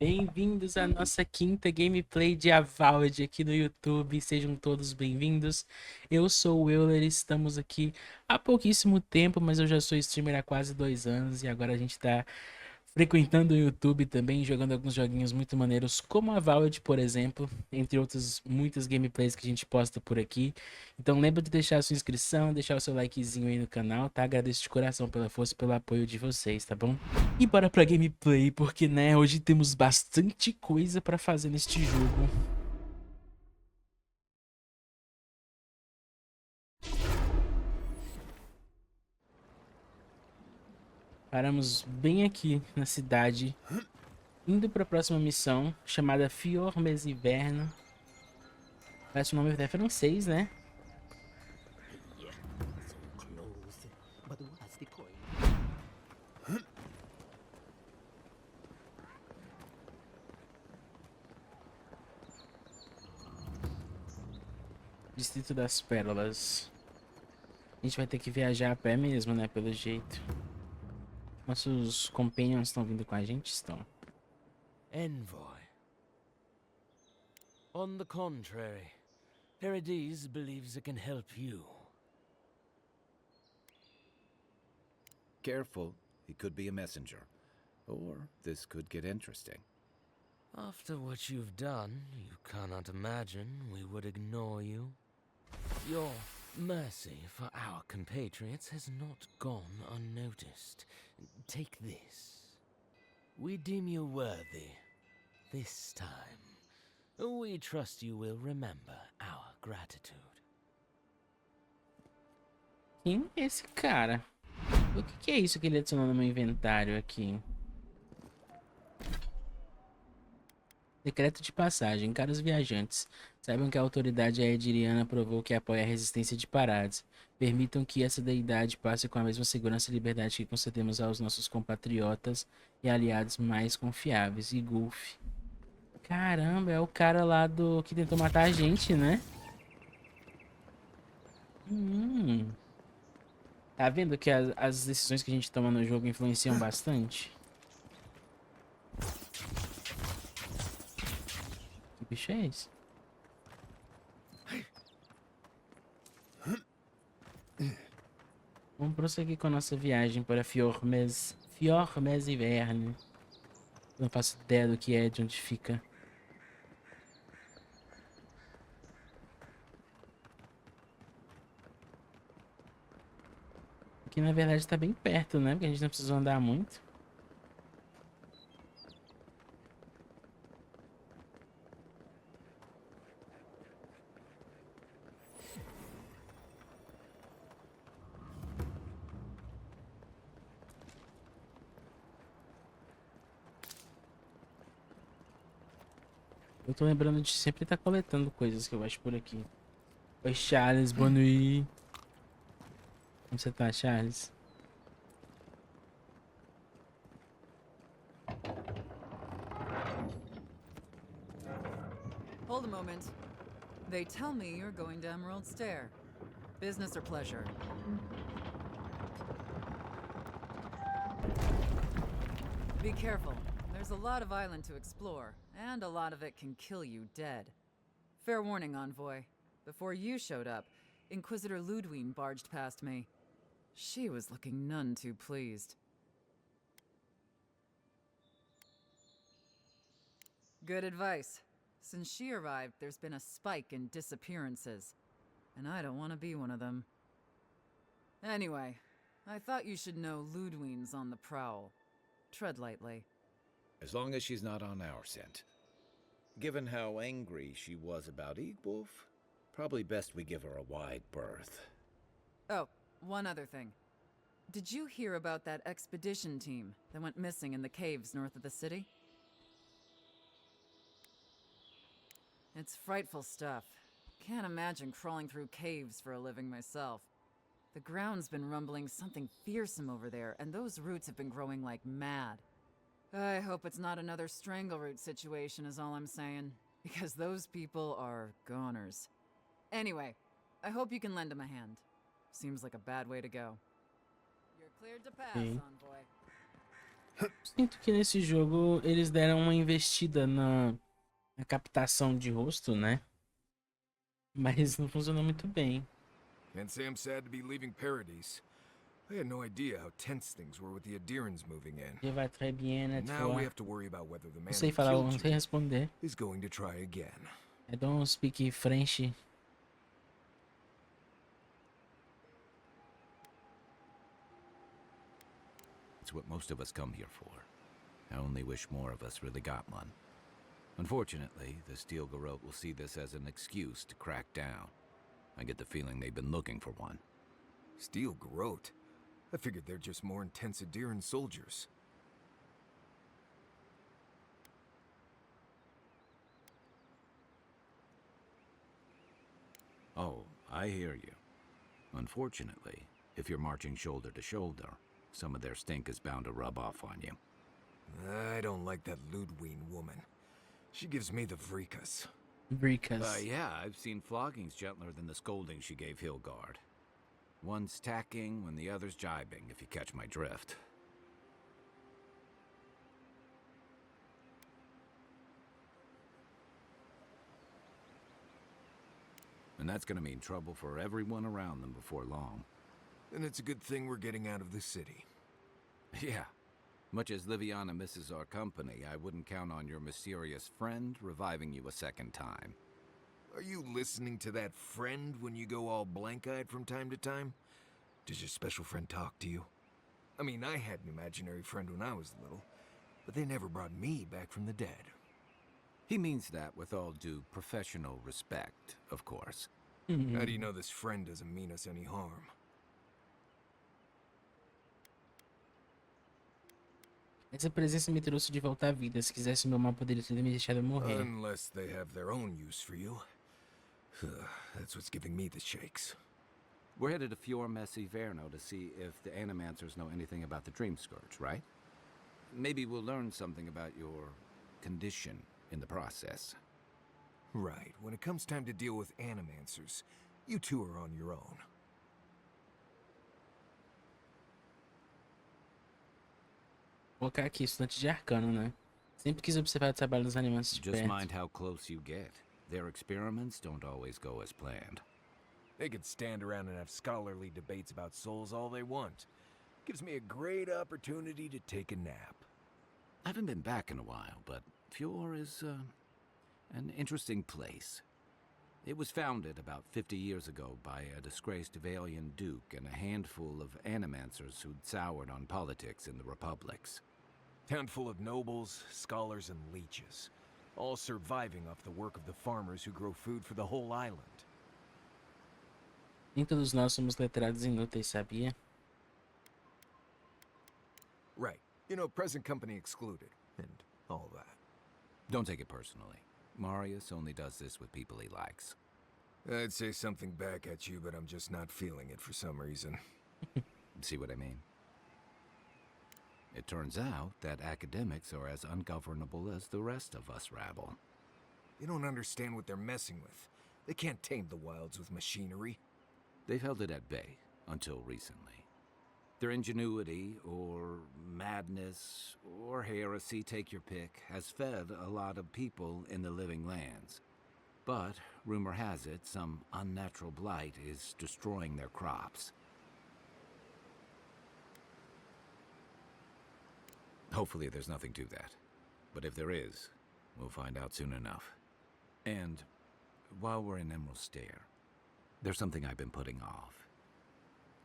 Bem-vindos à nossa quinta gameplay de Avowed aqui no YouTube. Sejam todos bem-vindos. Eu sou o Euler, estamos aqui há pouquíssimo tempo, mas eu já sou streamer há quase 2 anos e agora a gente tá frequentando o YouTube também, jogando alguns joguinhos muito maneiros, como Avowed, por exemplo, entre outras muitas gameplays que a gente posta por aqui. Então lembra de deixar a sua inscrição, deixar o seu likezinho aí no canal, tá? Agradeço de coração pela força e pelo apoio de vocês, tá bom? E bora pra gameplay, porque né, hoje temos bastante coisa pra fazer neste jogo. Paramos bem aqui na cidade, indo pra próxima missão, chamada Fior, Iverno. Parece um nome até francês, né? So close. But what's the point? Distrito das Pérolas. A gente vai ter que viajar a pé mesmo, né? Pelo jeito. Nossos companions estão vindo com a gente? Estão. Envoy. On the contrary, Paradise believes it can help you. Careful, he could be a messenger. Or this could get interesting. After what you've done, you cannot imagine we would ignore you. Your mercy for our compatriots has not gone unnoticed. Take this. We deem you worthy. This time. We trust you will remember our gratitude. Quem é esse cara? O que é isso que ele adicionou no meu inventário aqui? Decreto de passagem. Caros viajantes, saibam que a autoridade aediriana provou que apoia a resistência de Parades. Permitam que essa deidade passe com a mesma segurança e liberdade que concedemos aos nossos compatriotas e aliados mais confiáveis. E Gulf. Caramba, é o cara lá do que tentou matar a gente, né? Hum. Tá vendo que as decisões que a gente toma no jogo influenciam bastante? Que bicho é esse? Vamos prosseguir com a nossa viagem para Fior, Iverno. Não faço ideia do que é, de onde fica. Aqui na verdade tá bem perto, né? Porque a gente não precisa andar muito. Eu tô lembrando de sempre estar coletando coisas que eu acho por aqui. Oi, Charles, boa noite. Como você tá, Charles? Hold a moment. They tell me you're going to Emerald Stair. Business or pleasure? Be careful. There's a lot of island to explore, and a lot of it can kill you dead. Fair warning, Envoy. Before you showed up, Inquisitor Ludwine barged past me. She was looking none too pleased. Good advice. Since she arrived, there's been a spike in disappearances. And I don't want to be one of them. Anyway, I thought you should know Ludwine's on the prowl. Tread lightly. As long as she's not on our scent. Given how angry she was about Eagwolf, probably best we give her a wide berth. Oh, one other thing. Did you hear about that expedition team that went missing in the caves north of the city? It's frightful stuff. Can't imagine crawling through caves for a living myself. The ground's been rumbling something fearsome over there, and those roots have been growing like mad. I hope it's not another strangleroot situation is all I'm saying, because those people are goners. Anyway, I hope you can lend him a hand. Seems like a bad way to go. You're cleared to pass, Okay. Envoy. Sinto que nesse jogo eles deram uma investida na captação de rosto, né? Mas não funcionou muito bem. Can't say I'm sad to be leaving Paradise. I had no idea how tense things were with the Adirans moving in. Je vais très bien And être now we fort. have to worry about whether the Não man sei who falar, killed não sei you responder. is going to try again. I don't speak French. It's what most of us come here for. I only wish more of us really got one. Unfortunately, the Steel Garrote will see this as an excuse to crack down. I get the feeling they've been looking for one. Steel Garrote? I figured they're just more intense Adiran soldiers. Oh, I hear you. Unfortunately, if you're marching shoulder to shoulder, some of their stink is bound to rub off on you. I don't like that Ludwig woman. She gives me the vrikas. Bricas. Yeah, I've seen floggings gentler than the scolding she gave Hilgard. One's tacking when the other's jibing, if you catch my drift. And that's gonna mean trouble for everyone around them before long. And it's a good thing we're getting out of the city. Yeah. Much as Liviana misses our company, I wouldn't count on your mysterious friend reviving you a second time. Are you listening to that friend when you go all blank-eyed from time to time? Does your special friend talk to you? I mean, I had an imaginary friend when I was little, but they never brought me back from the dead. He means that with all due professional respect, of course. How do you know this friend doesn't mean us any harm? Essa presença me trouxe de volta à vida. Se quisesse meu mal, poderia ter me deixado morrer. Unless they have their own use for you. That's what's giving me the shakes. We're headed to Fior Iverno to see if the Animancers know anything about the Dream Scourge, right? Maybe we'll learn something about your condition in the process. Right. When it comes time to deal with Animancers, you two are on your own. Vou colocar aqui, estudante de arcano, né? Sempre quis observar o trabalho dos animantes de Just perto. mind how close you get. Their experiments don't always go as planned. They could stand around and have scholarly debates about souls all they want. Gives me a great opportunity to take a nap. I haven't been back in a while, but Fior is an interesting place. It was founded about 50 years ago by a disgraced Valian duke and a handful of animancers who'd soured on politics in the republics. Town full of nobles, scholars, and leeches, all surviving off the work of the farmers who grow food for the whole island. Nem todos nós somos letrados inúteis, sabia? Right. You know, present company excluded, and all that. Don't take it personally. Marius only does this with people he likes. I'd say something back at you, but I'm just not feeling it for some reason. See what I mean? It turns out that academics are as ungovernable as the rest of us rabble. You don't understand what they're messing with. They can't tame the wilds with machinery. They've held it at bay until recently. Their ingenuity, or madness, or heresy, take your pick, has fed a lot of people in the living lands. But, rumor has it, some unnatural blight is destroying their crops. Hopefully there's nothing to that. But if there is, we'll find out soon enough. And while we're in Emerald Stair, there's something I've been putting off.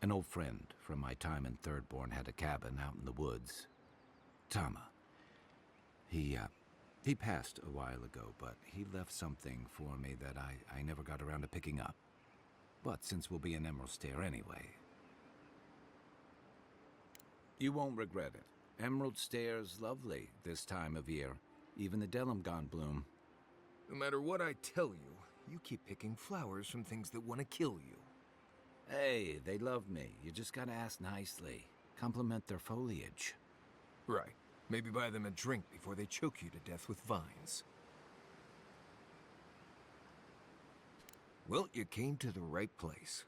An old friend from my time in Thirdborn had a cabin out in the woods. Tama. He passed a while ago, but he left something for me that I never got around to picking up. But since we'll be in Emerald Stair anyway... You won't regret it. Emerald Stair's lovely this time of year. Even the Delumgon bloom. No matter what I tell you, you keep picking flowers from things that want to kill you. Hey, they love me. You just gotta ask nicely. Compliment their foliage. Right. Maybe buy them a drink before they choke you to death with vines. Well, you came to the right place.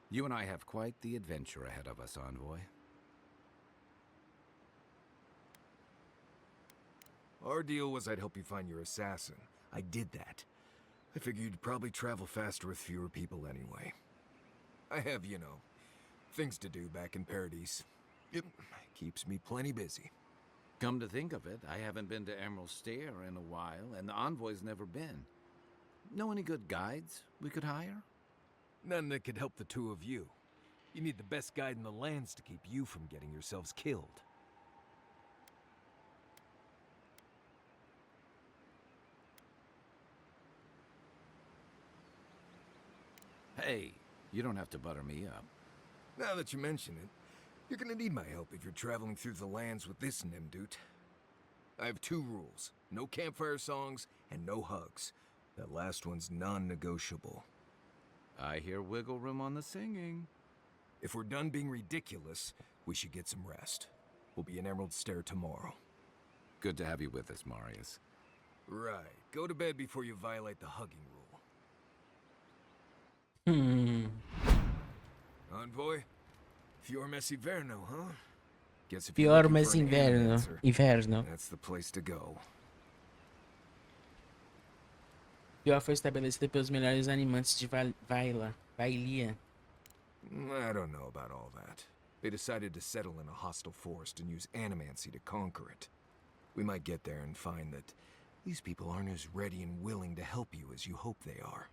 You and I have quite the adventure ahead of us, Envoy. Our deal was I'd help you find your assassin. I did that. I figured you'd probably travel faster with fewer people anyway. I have, you know, things to do back in Paradise. It keeps me plenty busy. Come to think of it, I haven't been to Emerald Stair in a while, and the envoy's never been. Know any good guides we could hire? None that could help the two of you. You need the best guide in the lands to keep you from getting yourselves killed. Hey, you don't have to butter me up. Now that you mention it, you're gonna need my help if you're traveling through the lands with this Nimdoot. I have 2 rules. No campfire songs and no hugs. That last one's non-negotiable. I hear wiggle room on the singing. If we're done being ridiculous, we should get some rest. We'll be in Emerald Stair tomorrow. Good to have you with us, Marius. Right. Go to bed before you violate the hugging rule. Envoy? Fior Iverno, huh? Guess if you're Fior looking for an Iverno. answer, Iverno. that's the place to go. Fior foi estabelecida pelos melhores animantes de Vailia. I don't know about all that. They decided to settle in a hostile forest and use Animancy to conquer it. We might get there and find that these people aren't as ready and willing to help you as you hope they are.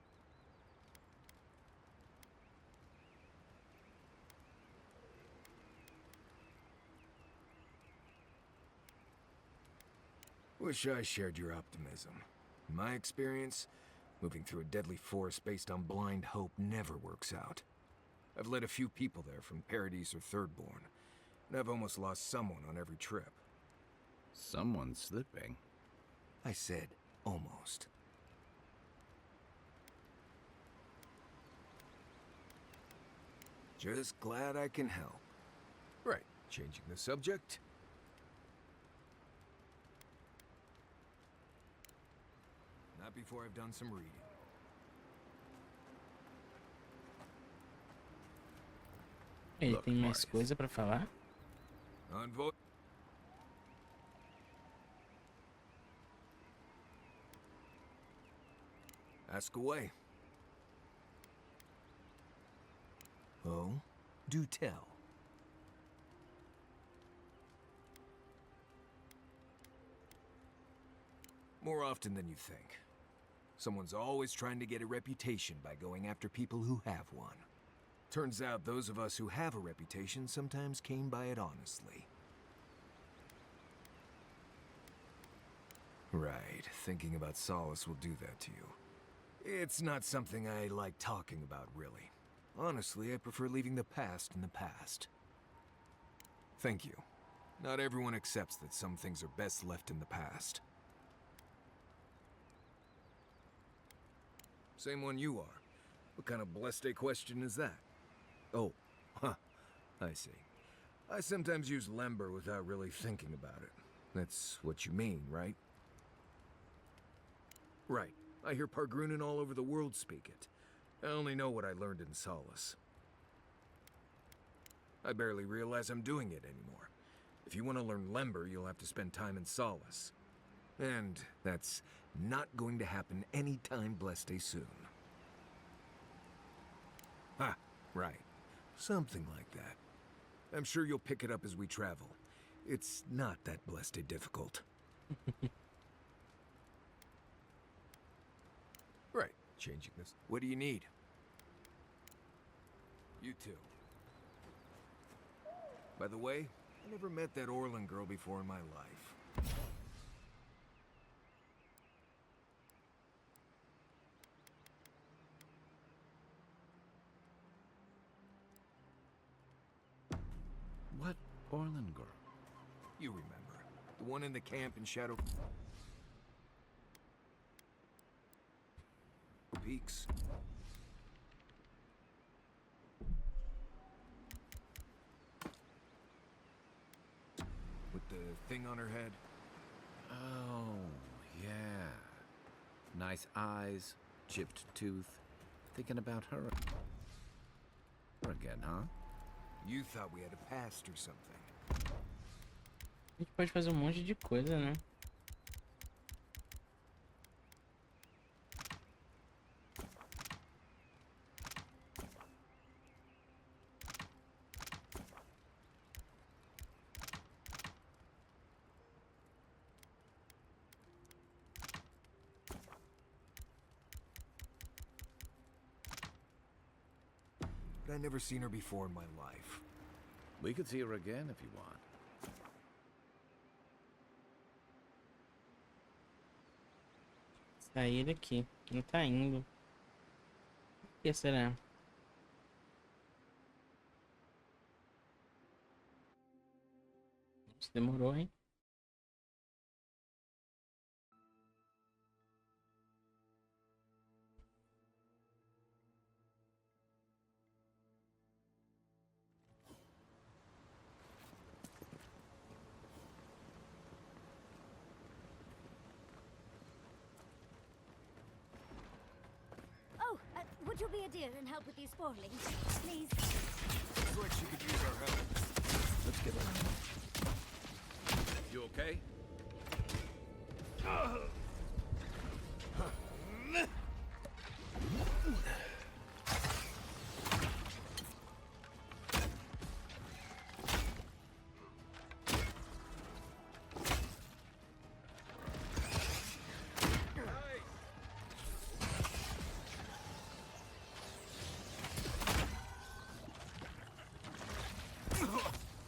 Wish I shared your optimism. In my experience, moving through a deadly forest based on blind hope never works out. I've led a few people there from Paradise or Thirdborn, and I've almost lost someone on every trip. Someone's slipping. I said almost. Just glad I can help. Right, changing the subject. Not before I've done some reading. Ele Look, tem mais Marius. coisa pra falar? Envoy. Ask away. Oh, do tell. More often than you think. Someone's always trying to get a reputation by going after people who have one. Turns out those of us who have a reputation sometimes came by it honestly. Right, thinking about Solace will do that to you. It's not something I like talking about, really. Honestly, I prefer leaving the past in the past. Thank you. Not everyone accepts that some things are best left in the past. Same one you are. What kind of blessed a question is that? Oh, huh, I see. I sometimes use lember without really thinking about it. That's what you mean, right? Right. I hear Pargrunen all over the world speak it. I only know what I learned in Solace. I barely realize I'm doing it anymore. If you want to learn lember, you'll have to spend time in Solace. And that's not going to happen anytime blessed soon. Ha, right. Something like that. I'm sure you'll pick it up as we travel. It's not that blessed difficult. Right, changing this. What do you need? You too. By the way, I never met that Orlin girl before in my life. What Orlin girl? You remember. The one in the camp in Shadow Peaks. With the thing on her head. Oh, yeah. Nice eyes, chipped tooth. Thinking about her again, huh? You thought we had a past or something. A gente pode fazer um monte de coisa, né? I never seen her before in my life. We could see her again if you want. Sair daqui. Não tá indo. Por que será? Isso demorou, hein? Oh, would you be a dear and help with these spoilings, please? Looks like she could use our help. Let's get her. You okay?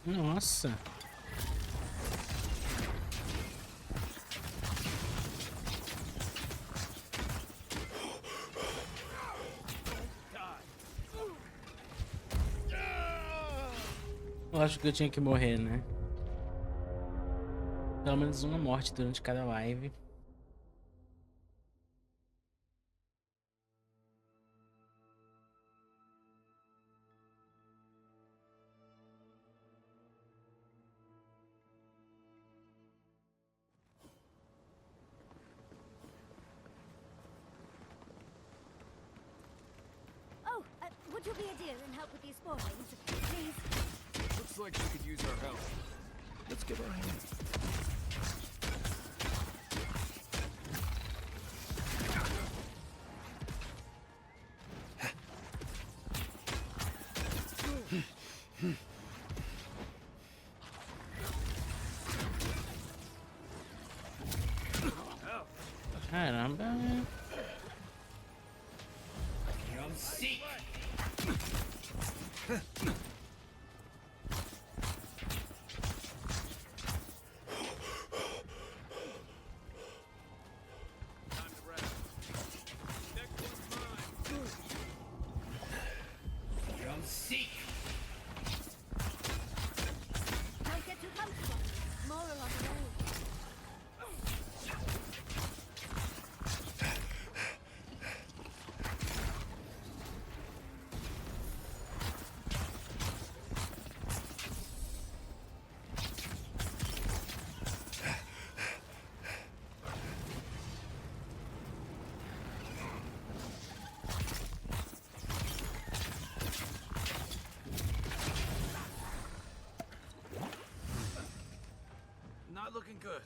Nossa. Eu acho que eu tinha que morrer, né? Pelo menos uma morte durante cada live. Oh, would you be a dear and help with these spoilings, please? Looks like she could use our help. Let's give her a hand. Caramba. Don't get too comfortable. More along the way. Not looking good.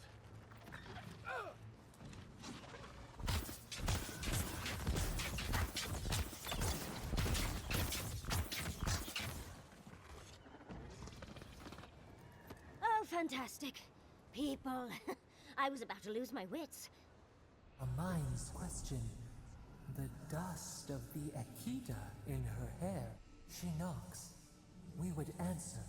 Oh, fantastic. People. I was about to lose my wits. A mind's question. The dust of the Akita in her hair. She knocks. We would answer.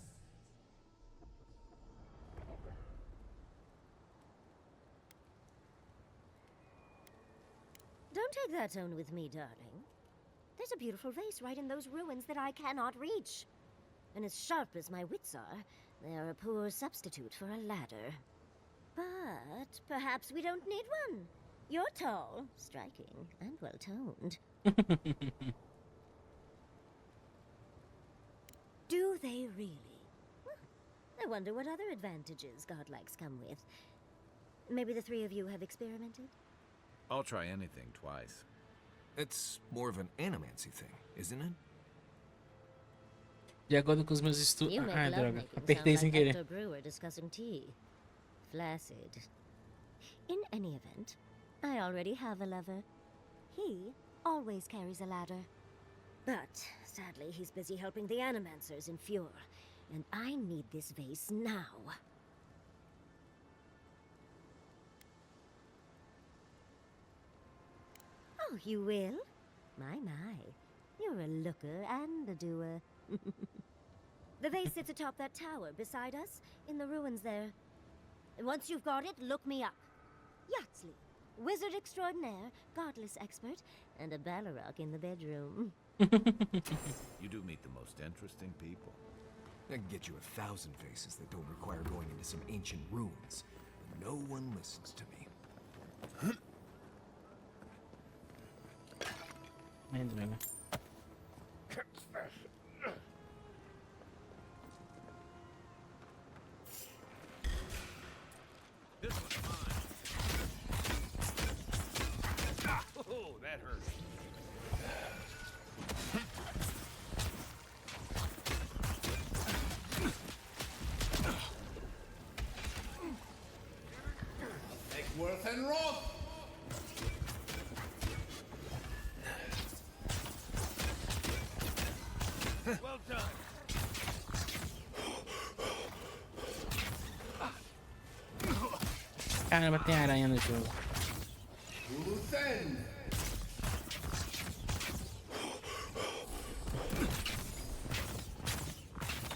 Don't take that tone with me, darling. There's a beautiful vase right in those ruins that I cannot reach. And as sharp as my wits are, they are a poor substitute for a ladder. But perhaps we don't need one. You're tall, striking, and well-toned. Do they really? I wonder what other advantages godlikes come with. Maybe the three of you have experimented? I'll try anything twice. It's more of an animancy thing, isn't it? De acordo com os meus estudos. You make Ai, droga. lovemaking sound Apertei sem like querer. Hector Brewer discussing tea. Flaccid. In any event, I already have a lover. He always carries a ladder. But sadly, he's busy helping the Animancers in Fior, and I need this vase now. Oh, you will? My. You're a looker and a doer. The vase sits atop that tower beside us, in the ruins there. Once you've got it, look me up. Yatsley, wizard extraordinaire, godless expert, and a Balrog in the bedroom. You do meet the most interesting people. I can get you 1,000 faces that don't require going into some ancient ruins, but no one listens to me. Ai, droga. This one's mine. Ah, oh, that hurt. Worth and Roth! Well done. Caramba, tem aranha no jogo. Luthen!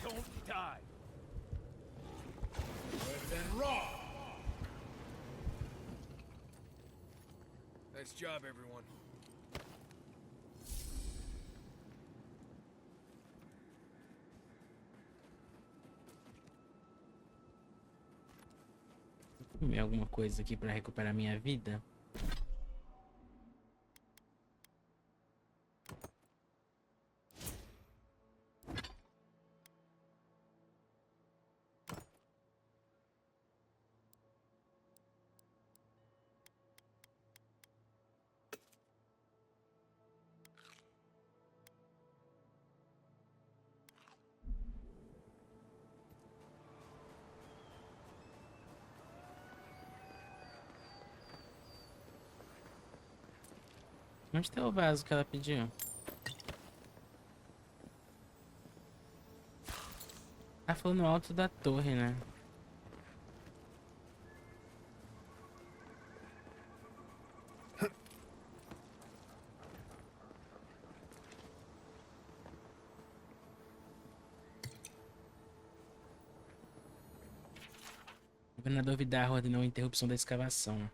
Don't die. Worth and Roth! Nice job, everyone. Vou comer alguma coisa aqui pra recuperar minha vida. Onde tá o vaso que ela pediu? Ah, falou no alto da torre, né? O governador Vidar ordenou a interrupção da escavação.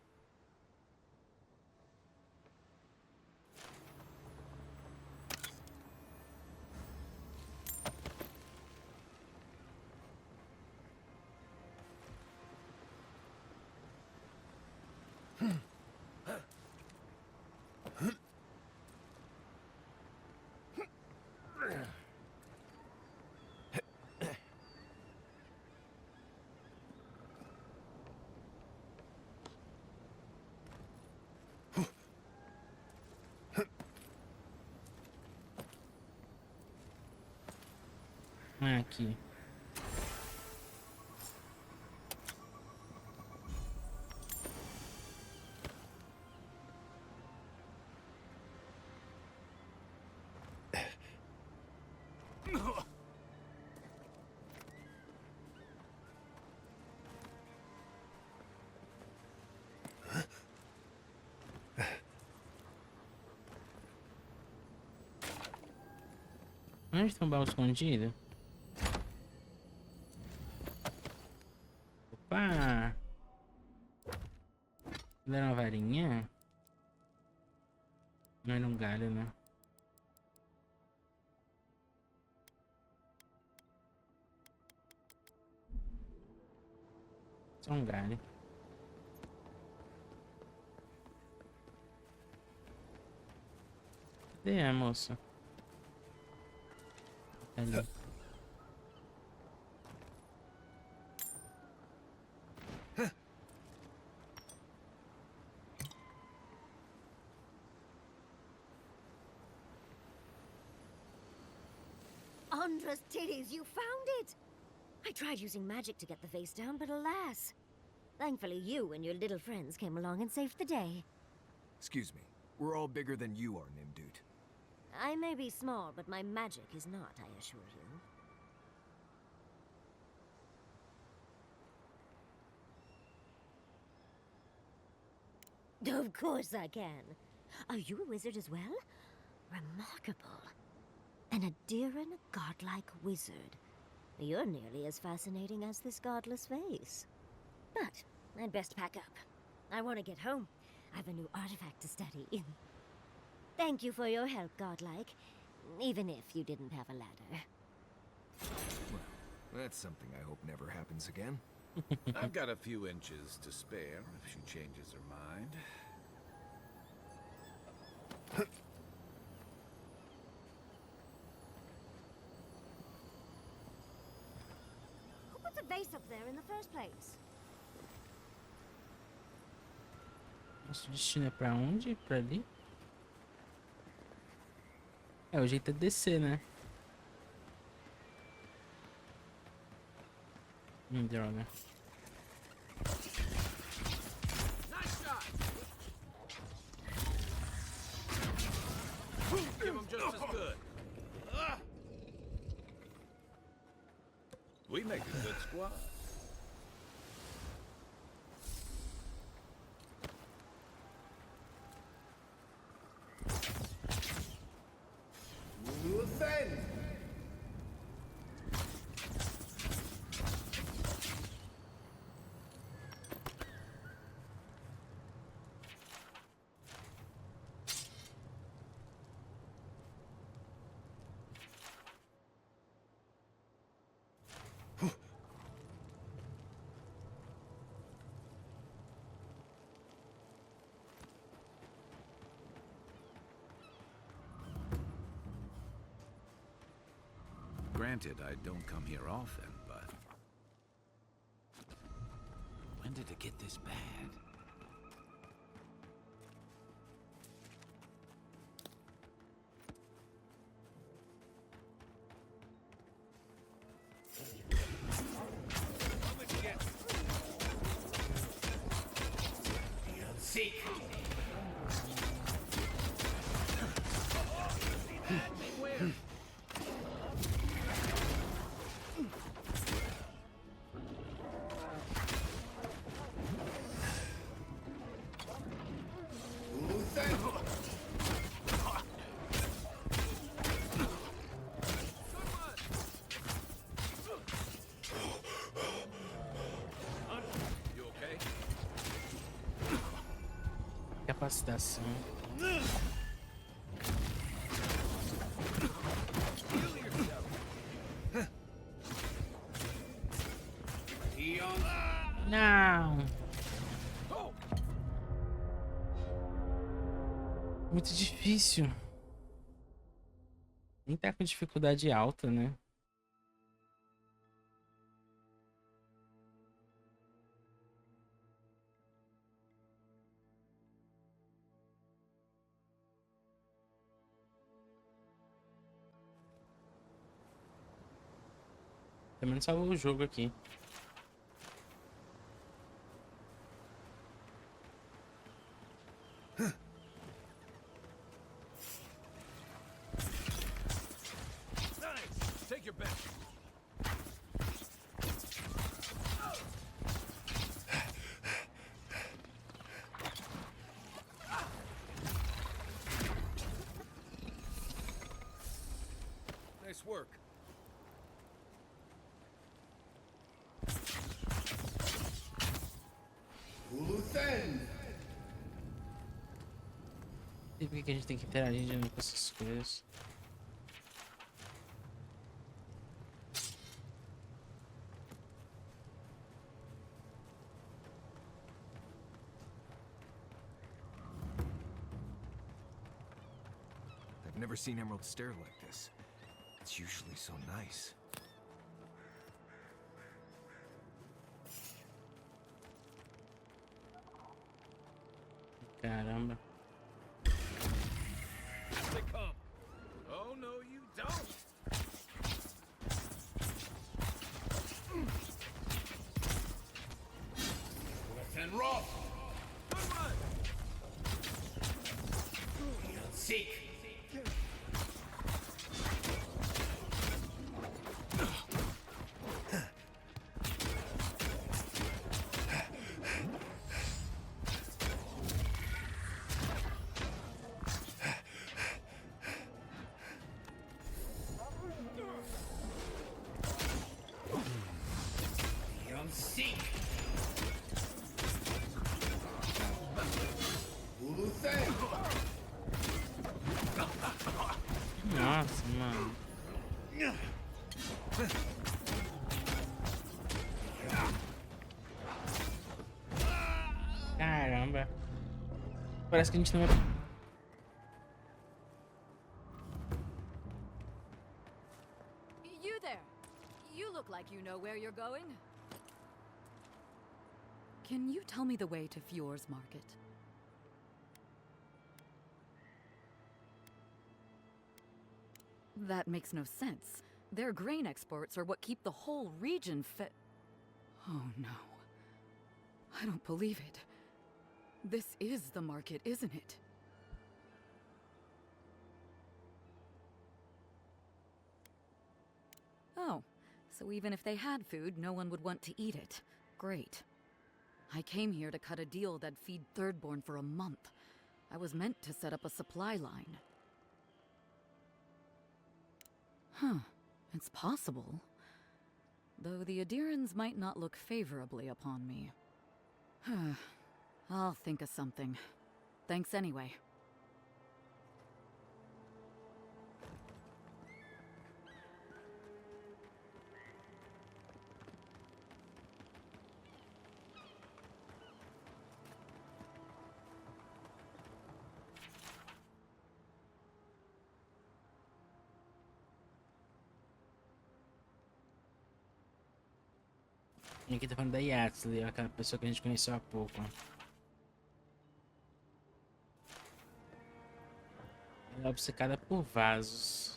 Aqui. Onde tem um baú escondido? Opa! Ele era uma varinha? Não era um galho, né? Só um galho. Cadê a moça? Ali. Andra's titties, you found it! I tried using magic to get the vase down, but alas. Thankfully you and your little friends came along and saved the day. Excuse me. We're all bigger than you are, Nimdude. I may be small, but my magic is not, I assure you. Of course I can. Are you a wizard as well? Remarkable. An Adiran godlike wizard. You're nearly as fascinating as this godless vase. But I'd best pack up. I want to get home. I've a new artifact to study. Thank you for your help, godlike. Even if you didn't have a ladder. Well, that's something I hope never happens again. I've got a few inches to spare if she changes her mind. Who put the vase up there in the first place? Nosso destino é pra onde? Pra ali? É, o jeito é descer, né? Droga. Nice shot! Give him just as good. We make a good squad. Listen! Granted, I don't come here often, but... When did it get this bad? Seek! You okay? Capacitação. Não. Muito difícil. Nem tá com dificuldade alta, né? Pelo menos salvou o jogo aqui. Nice! Take your best. Nice work. Listen! E por que a gente tem que interagir de novo com essas coisas? I've never seen Emerald stare like this. It's usually so nice. Caramba. They come. Oh, no, you don't. Listen, Roth! Good one. Seek! Parece que a gente não é... You there! You look like you know where you're going. Can you tell me the way to Fior's market? That makes no sense. Their grain exports are what keep the whole region fed. Oh no. I don't believe it. This is the market, isn't it? Oh, so even if they had food, no one would want to eat it. Great. I came here to cut a deal that'd feed Thirdborn for a month. I was meant to set up a supply line. Huh, it's possible. Though the Adirans might not look favorably upon me. I'll think of something. Thanks anyway. E aqui tá falando da Yatsli, aquela pessoa que a gente conheceu há pouco. Ela é obcecada por vasos.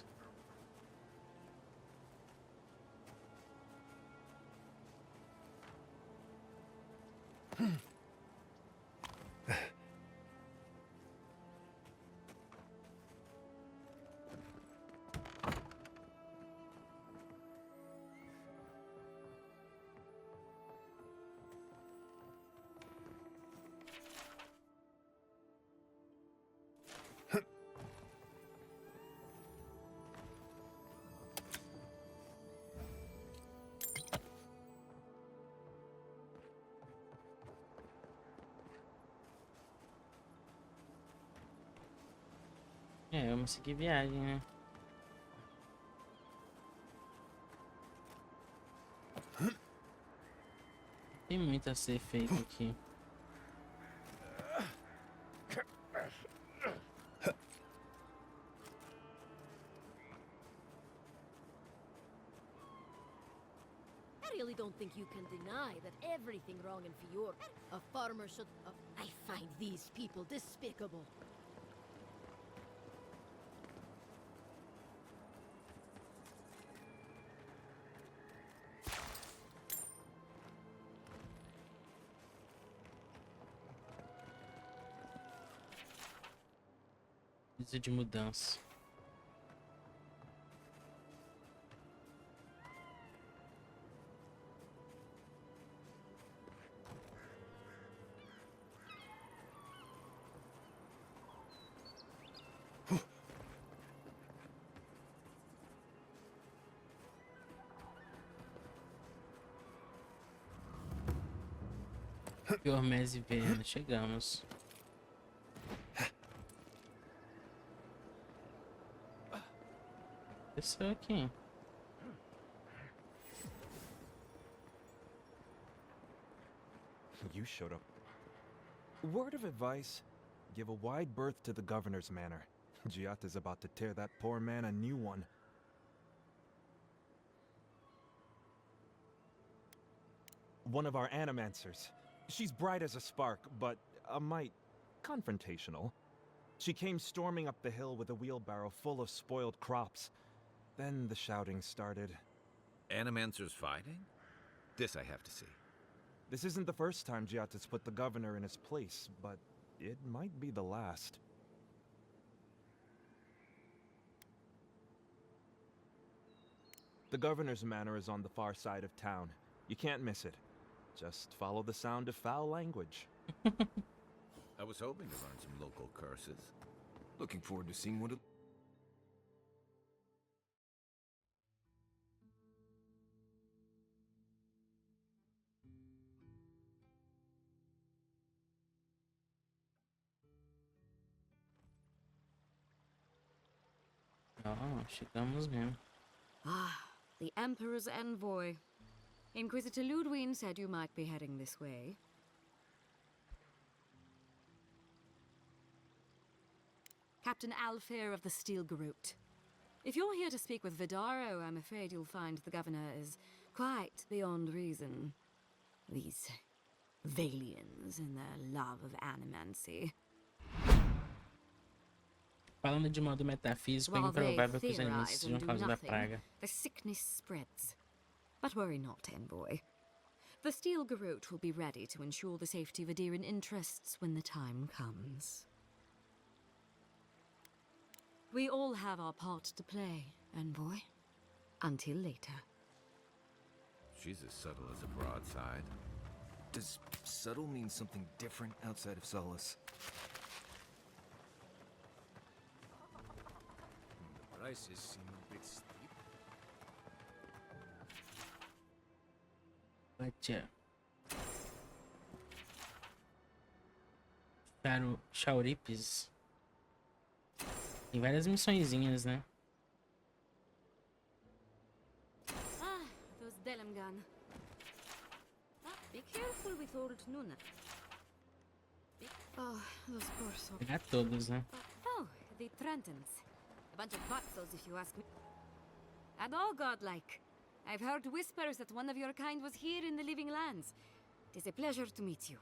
É, vamos seguir viagem, né? Tem muito a ser feito aqui. I really don't think you can deny that everything wrong in Fior. A farmer should... I find these people despicable. Preciso de mudança. Fior, Iverno, chegamos. Desceu aqui. You showed up. Word of advice: give a wide berth to the governor's manor. Giat is about to tear that poor man a new one. One of our animancers. She's bright as a spark, but a mite confrontational. She came storming up the hill with a wheelbarrow full of spoiled crops. Then the shouting started. Animancers fighting? This I have to see. This isn't the first time Giat has put the governor in his place, but it might be the last. The governor's manor is on the far side of town. You can't miss it. Just follow the sound of foul language. I was hoping to learn some local curses. Looking forward to seeing what it... Ó, chegamos mesmo. Ah, the Emperor's envoy. Inquisitor Ludwig said you might be heading this way. Captain Alfair of the Steel Garrote. If you're here to speak with Vidaro, I'm afraid you'll find the governor is quite beyond reason. These Valians and their love of animancy. Falando de modo metafísico, é While they improvável que os animes theorize sejam and do causa da nothing, praga. the sickness spreads. But worry not, envoy. The Steel Garrote will be ready to ensure the safety of Adiran interests when the time comes. We all have our part to play, envoy. Until later. She's as subtle as a broadside. Does subtle mean something different outside of Solace? The prices seem a bit steep. Gotcha. Chauripes. Tem várias missõezinhas, né? Ah, those Delamgan. Be careful with old Nuna. Oh, those poor souls. Pegar todos, né? Oh, the Trentons. A bunch of butzos, if you ask me. And all godlike. I've heard whispers that one of your kind was here in the living lands. It is a pleasure to meet you.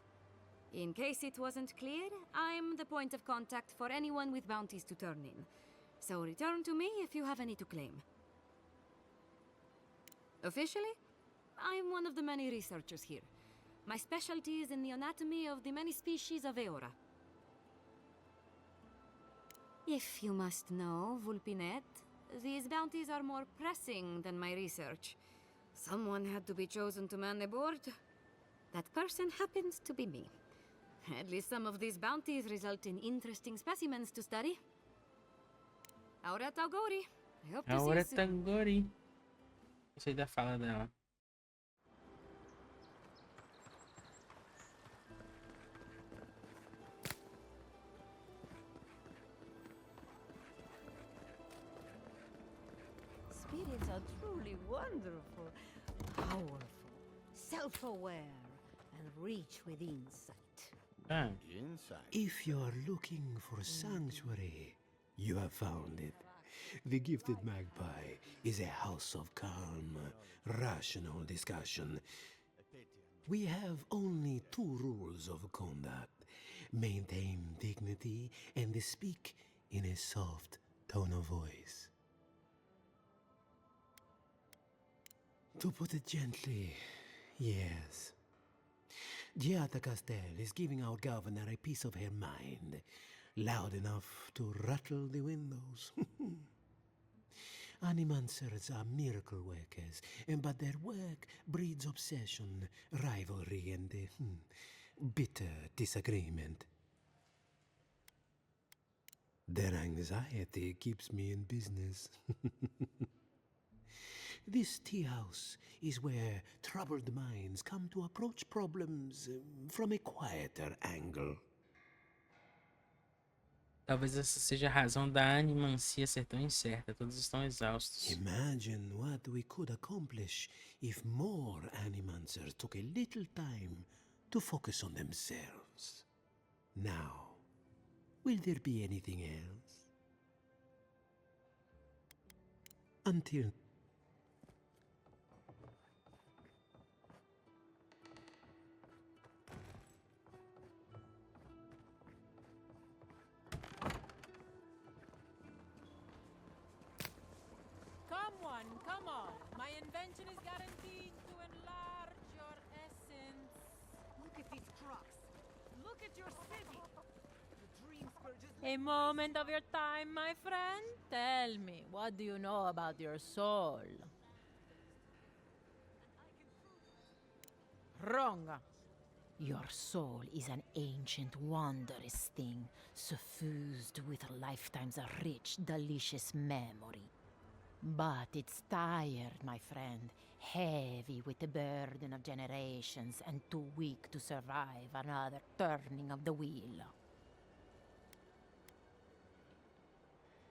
In case it wasn't clear, I'm the point of contact for anyone with bounties to turn in. So return to me if you have any to claim. Officially, I'm one of the many researchers here. My specialty is in the anatomy of the many species of Eora. If you must know, Vulpinet, these bounties are more pressing than my research. Someone had to be chosen to man the board. That person happens to be me. At least some of these bounties result in interesting specimens to study. Aura Taugori. I hope to see you Aura soon. Tangori. Gostei da fala dela. Spirits are truly wonderful, powerful, self-aware, and rich with insight. Ah, If you are looking for sanctuary, you have found it. The Gifted Magpie is a house of calm, rational discussion. We have only two rules of conduct: maintain dignity and speak in a soft tone of voice. To put it gently, yes. Giada Castel is giving our governor a piece of her mind, loud enough to rattle the windows. Animancers are miracle workers, but their work breeds obsession, rivalry, and bitter disagreement. Their anxiety keeps me in business. This tea house is where troubled minds come to approach problems from a quieter angle. talvez essa seja a razão da animancia ser tão incerta. Todos estão exaustos. Imagine what we could accomplish if more animancers took a little time to focus on themselves. Now, will there be anything else? Until Come on. My invention is guaranteed to enlarge your essence. Look at these trucks. Look at your city. The dream spurges. A moment of your time, my friend. Tell me, what do you know about your soul? Wrong. Your soul is an ancient, wondrous thing, suffused with lifetimes of rich, delicious memory. But it's tired, my friend, heavy with the burden of generations and too weak to survive another turning of the wheel.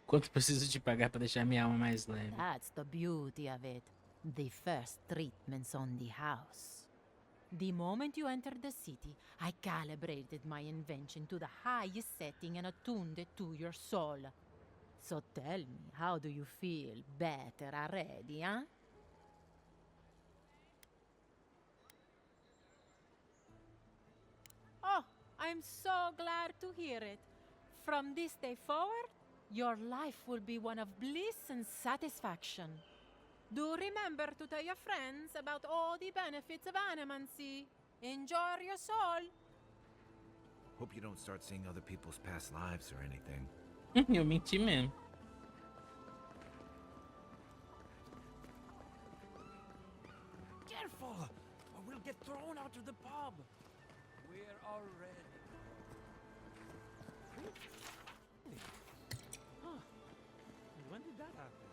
Quanto preciso de pagar para deixar minha alma mais leve? That's the beauty of it. The first treatments on the house. The moment you entered the city, I calibrated my invention to the highest setting and attuned it to your soul. So tell me, how do you feel? Better already, huh? Oh, I'm so glad to hear it. From this day forward, your life will be one of bliss and satisfaction. Do remember to tell your friends about all the benefits of animancy. Enjoy your soul. Hope you don't start seeing other people's past lives or anything. Eu menti mesmo. Careful, or we'll get thrown out of the pub. We're already. Huh. When did that happen?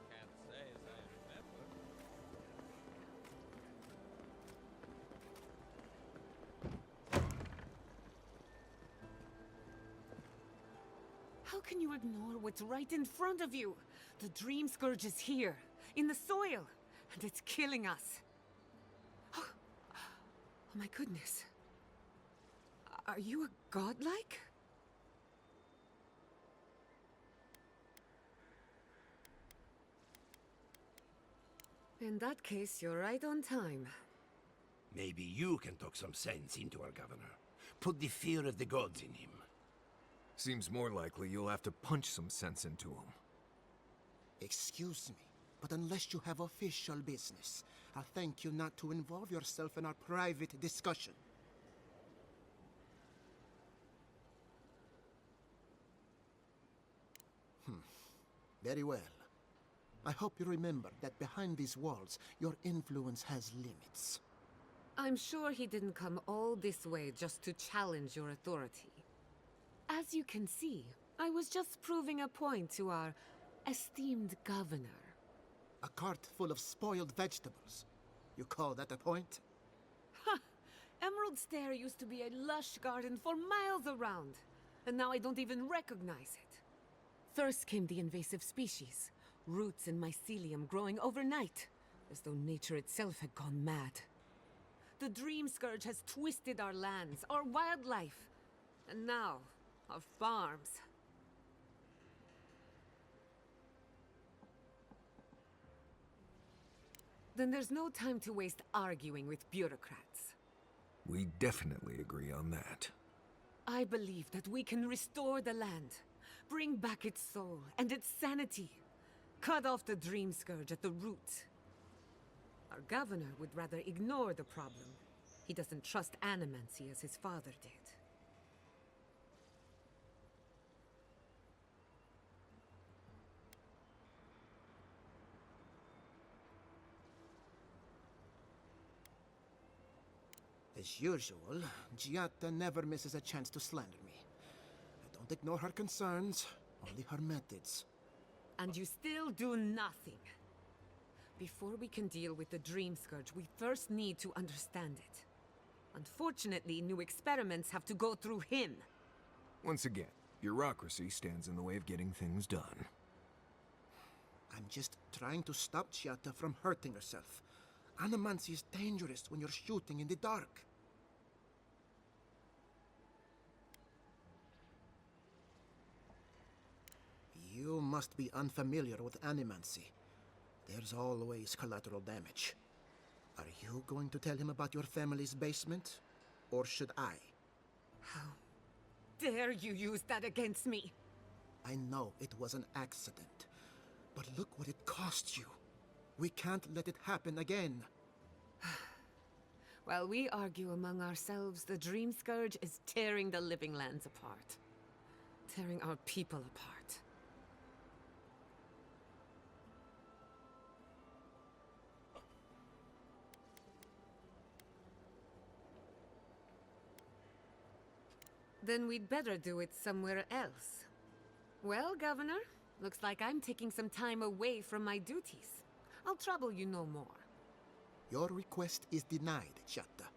Can't say as I remember. How can you ignore what's right in front of you? The dream scourge is here, in the soil, and it's killing us. Oh my goodness. Are you a godlike? In that case, you're right on time. Maybe you can talk some sense into our governor. Put the fear of the gods in him. Seems more likely you'll have to punch some sense into him. Excuse me, but unless you have official business, I'll thank you not to involve yourself in our private discussion. Very well. I hope you remember that behind these walls, your influence has limits. I'm sure he didn't come all this way just to challenge your authority. As you can see, I was just proving a point to our esteemed governor. A cart full of spoiled vegetables. You call that a point? Ha! Emerald Stair used to be a lush garden for miles around, and now I don't even recognize it. First came the invasive species, roots and mycelium growing overnight, as though nature itself had gone mad. The dream scourge has twisted our lands, our wildlife, and now our farms. Then there's no time to waste arguing with bureaucrats. We definitely agree on that. I believe that we can restore the land, bring back its soul and its sanity, cut off the dream scourge at the root. Our governor would rather ignore the problem. He doesn't trust Animancy as his father did. As usual, Giatta never misses a chance to slander me. I don't ignore her concerns, only her methods. And you still do nothing. Before we can deal with the dream scourge, we first need to understand it. Unfortunately, new experiments have to go through him. Once again, bureaucracy stands in the way of getting things done. I'm just trying to stop Giatta from hurting herself. Animancy is dangerous when you're shooting in the dark. You must be unfamiliar with Animancy. There's always collateral damage. Are you going to tell him about your family's basement? Or should I? How dare you use that against me? I know it was an accident. But look what it cost you. We can't let it happen again. While we argue among ourselves, the dream scourge is tearing the living lands apart. Tearing our people apart. Then we'd better do it somewhere else. Well, Governor, looks like I'm taking some time away from my duties. I'll trouble you no more. Your request is denied, Giatta.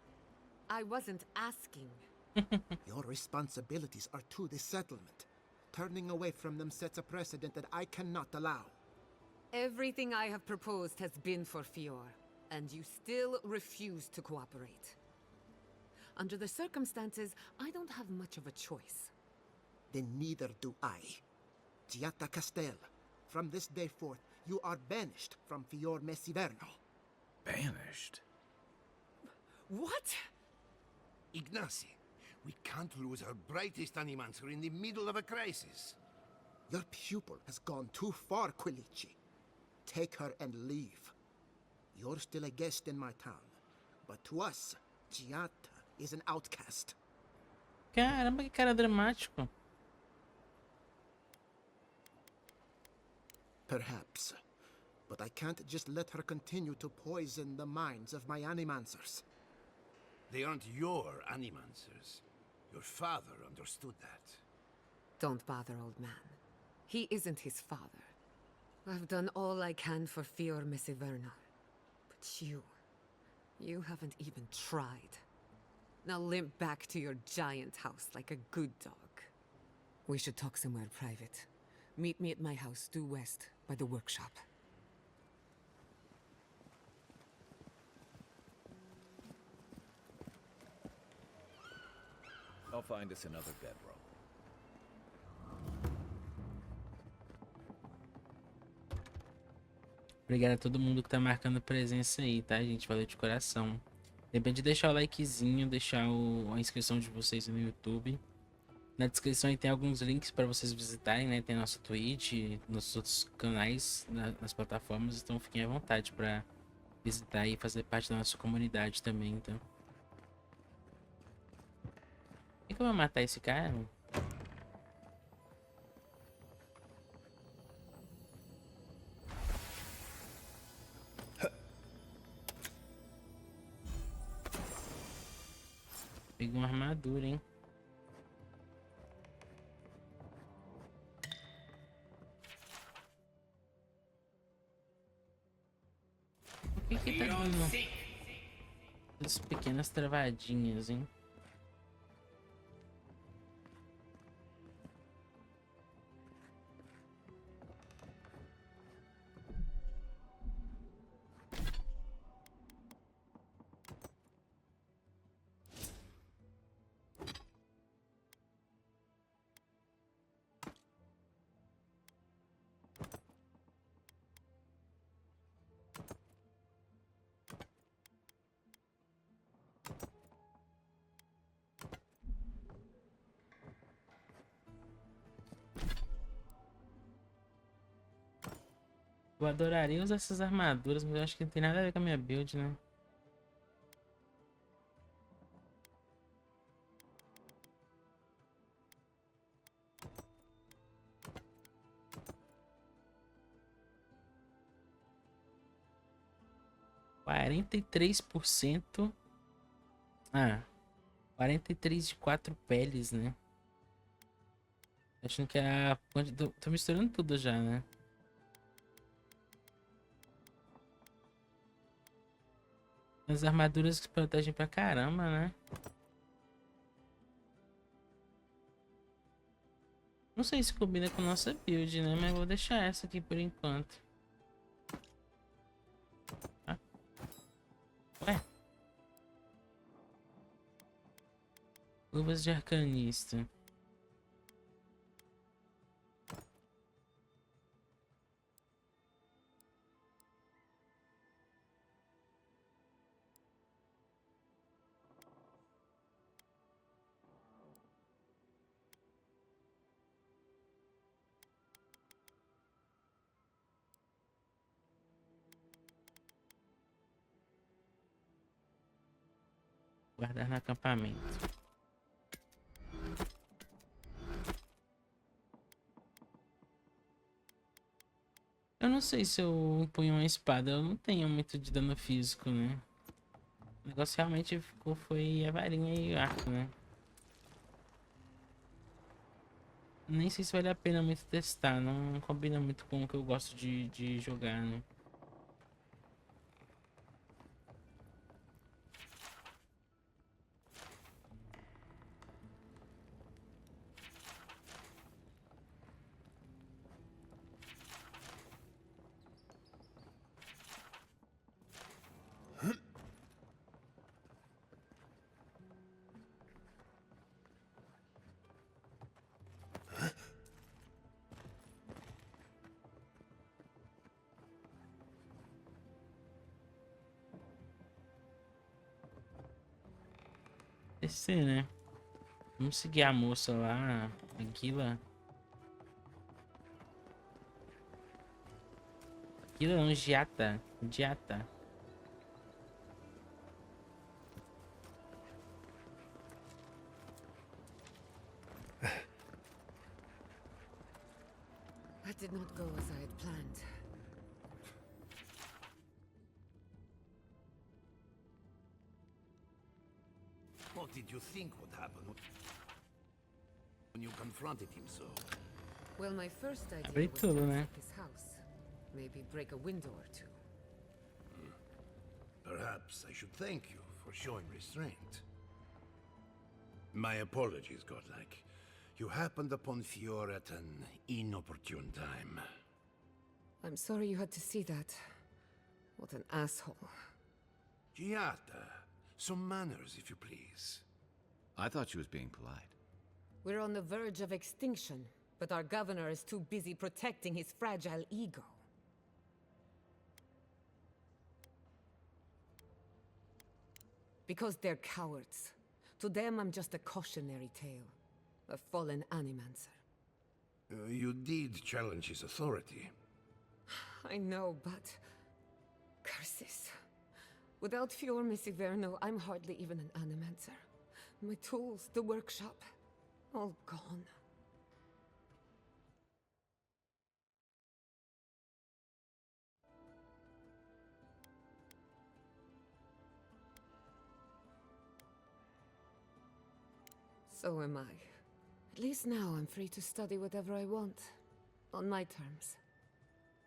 I wasn't asking. Your responsibilities are to the settlement. Turning away from them sets a precedent that I cannot allow. Everything I have proposed has been for Fior. And you still refuse to cooperate. Under the circumstances, I don't have much of a choice. Then neither do I. Giatta Castel, from this day forth, you are banished from Fior Iverno. Banished? What? Ignacy, we can't lose our brightest animancer in the middle of a crisis. Your pupil has gone too far, Quilici. Take her and leave. You're still a guest in my town, but to us, Giatta is an outcast. Caramba, que cara dramático. Perhaps, but I can't just let her continue to poison the minds of my animancers. They aren't your animancers. Your father understood that. Don't bother, old man. He isn't his father. I've done all I can for Fior Iverno. But you haven't even tried. Now limp back to your giant house like a good dog. We should talk somewhere private. Meet me at my house due west by the workshop. I'll find us another bedroll. Obrigado a todo mundo que tá marcando presença aí, tá, gente? Valeu de coração. Lembre de deixar o likezinho, deixar a inscrição de vocês no YouTube. Na descrição aí tem alguns links para vocês visitarem, né? Tem nosso Twitch, nossos outros canais nas plataformas, então fiquem à vontade para visitar e fazer parte da nossa comunidade também, então. Tem como eu matar esse cara? Peguei uma armadura, hein? Por que tá dando essas pequenas travadinhas, hein? Eu adoraria usar essas armaduras, mas eu acho que não tem nada a ver com a minha build, né? %43%. Ah, 43 de 4 peles, né? Achando que a... Tô misturando tudo já, né? As armaduras que protegem pra caramba, né? Não sei se combina com nossa build, né? Mas vou deixar essa aqui por enquanto. Ah. Ué? Luvas de arcanista. Guardar no acampamento. Eu não sei se eu empunho uma espada. Eu não tenho muito de dano físico, né? O negócio realmente foi a varinha e o arco, né? Nem sei se vale a pena muito testar. Não combina muito com o que eu gosto de jogar, né? descer, né? Vamos seguir a moça lá, a Guila. Guila não, Giata. Giata. That did not go as I had planned. What did you think would happen when you confronted him so? Well, my first idea Abri was to tudo, né? visit his house. Maybe break a window or two. Perhaps I should thank you for showing restraint. My apologies, Godlike. You happened upon Fior at an inopportune time. I'm sorry you had to see that. What an asshole. Giata, some manners, if you please. I thought she was being polite. We're on the verge of extinction, but our governor is too busy protecting his fragile ego. Because they're cowards. To them, I'm just a cautionary tale. A fallen Animancer. You did challenge his authority. I know, but... curses. Without Fior Iverno, I'm hardly even an Animancer. My tools, the workshop, all gone. So am I. At least now I'm free to study whatever I want. On my terms.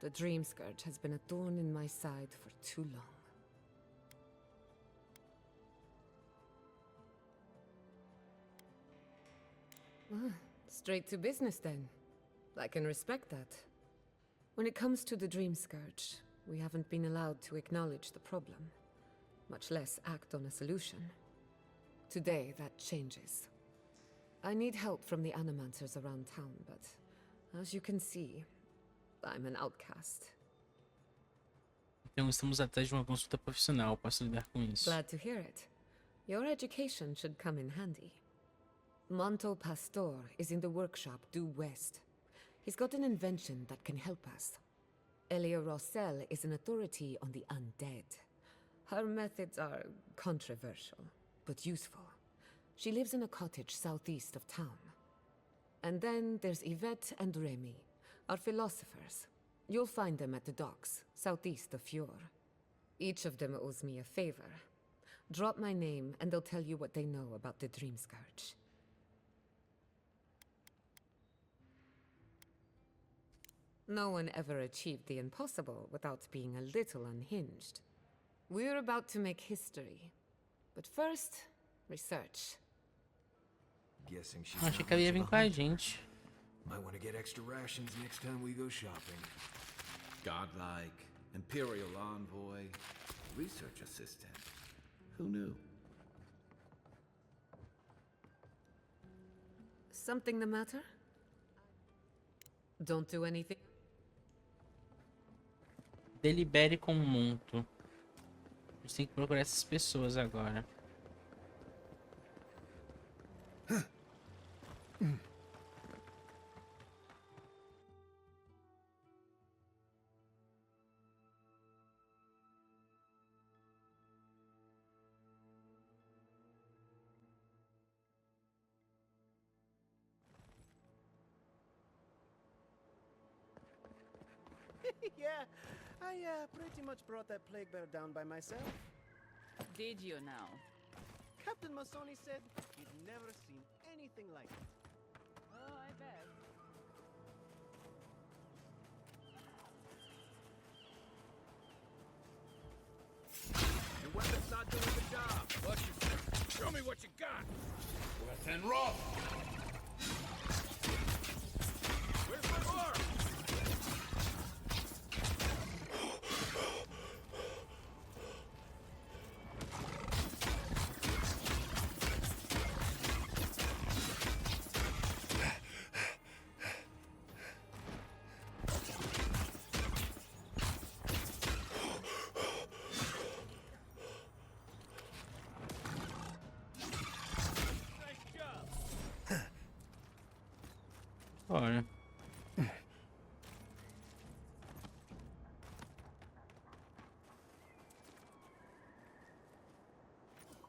The Dream Scourge has been a thorn in my side for too long. Straight to business then. I can respect that. When it comes to the Dream Scourge, we haven't been allowed to acknowledge the problem, much less act on a solution. Today, that changes. I need help from the Animancers around town, but as you can see, I'm an outcast. Então estamos atrás de uma consulta profissional. Posso lidar com isso? Glad to hear it. Your education should come in handy. Monto Pastor is in the workshop due west. He's got an invention that can help us. Elia Rossell is an authority on the undead. Her methods are controversial, but useful. She lives in a cottage southeast of town. And then there's Yvette and Remy, our philosophers. You'll find them at the docks, southeast of Fior. Each of them owes me a favor. Drop my name and they'll tell you what they know about the Dream Scourge. No one ever achieved the impossible without being a little unhinged. We're about to make history. But first, research. Guessing she's Achei not que ela ia much vir of a com a hunter. gente. Might want to get extra rations next time we go shopping. Godlike, Imperial Envoy, Research Assistant. Who knew? Something the matter? Don't do anything? Delibere com o monto. A gente tem que procurar essas pessoas agora. Yeah, I pretty much brought that plague bear down by myself. Did you now? Captain Masoni said he'd never seen anything like it. Oh, I bet. Your weapon's not doing the job. Watch yourself. Show me what you got. Worth and rough. Where's my bar? Bora.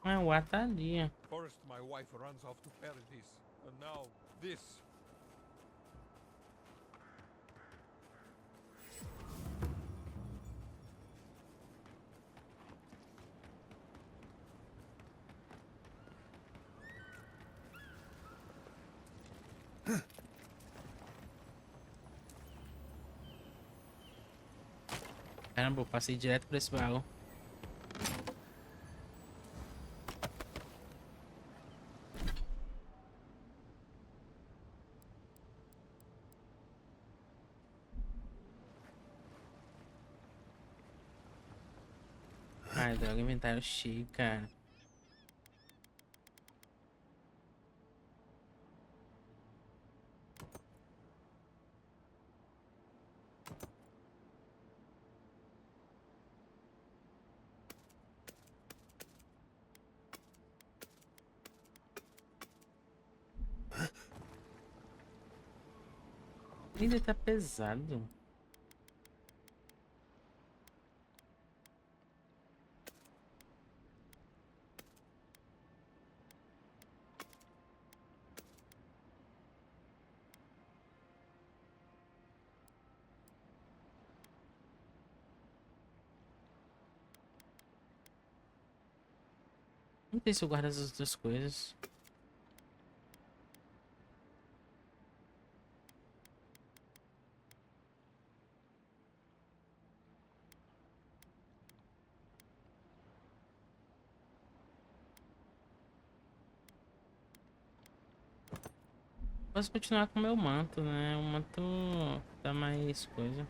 Ah, o ar tá ali. First, my wife runs off to paradise, and now this. Caramba, eu passei direto por esse baú. Ai, droga, inventário cheio, cara. Ainda tá pesado. Não sei se eu guardo as outras coisas. Posso continuar com o meu manto, né? O manto dá mais coisa.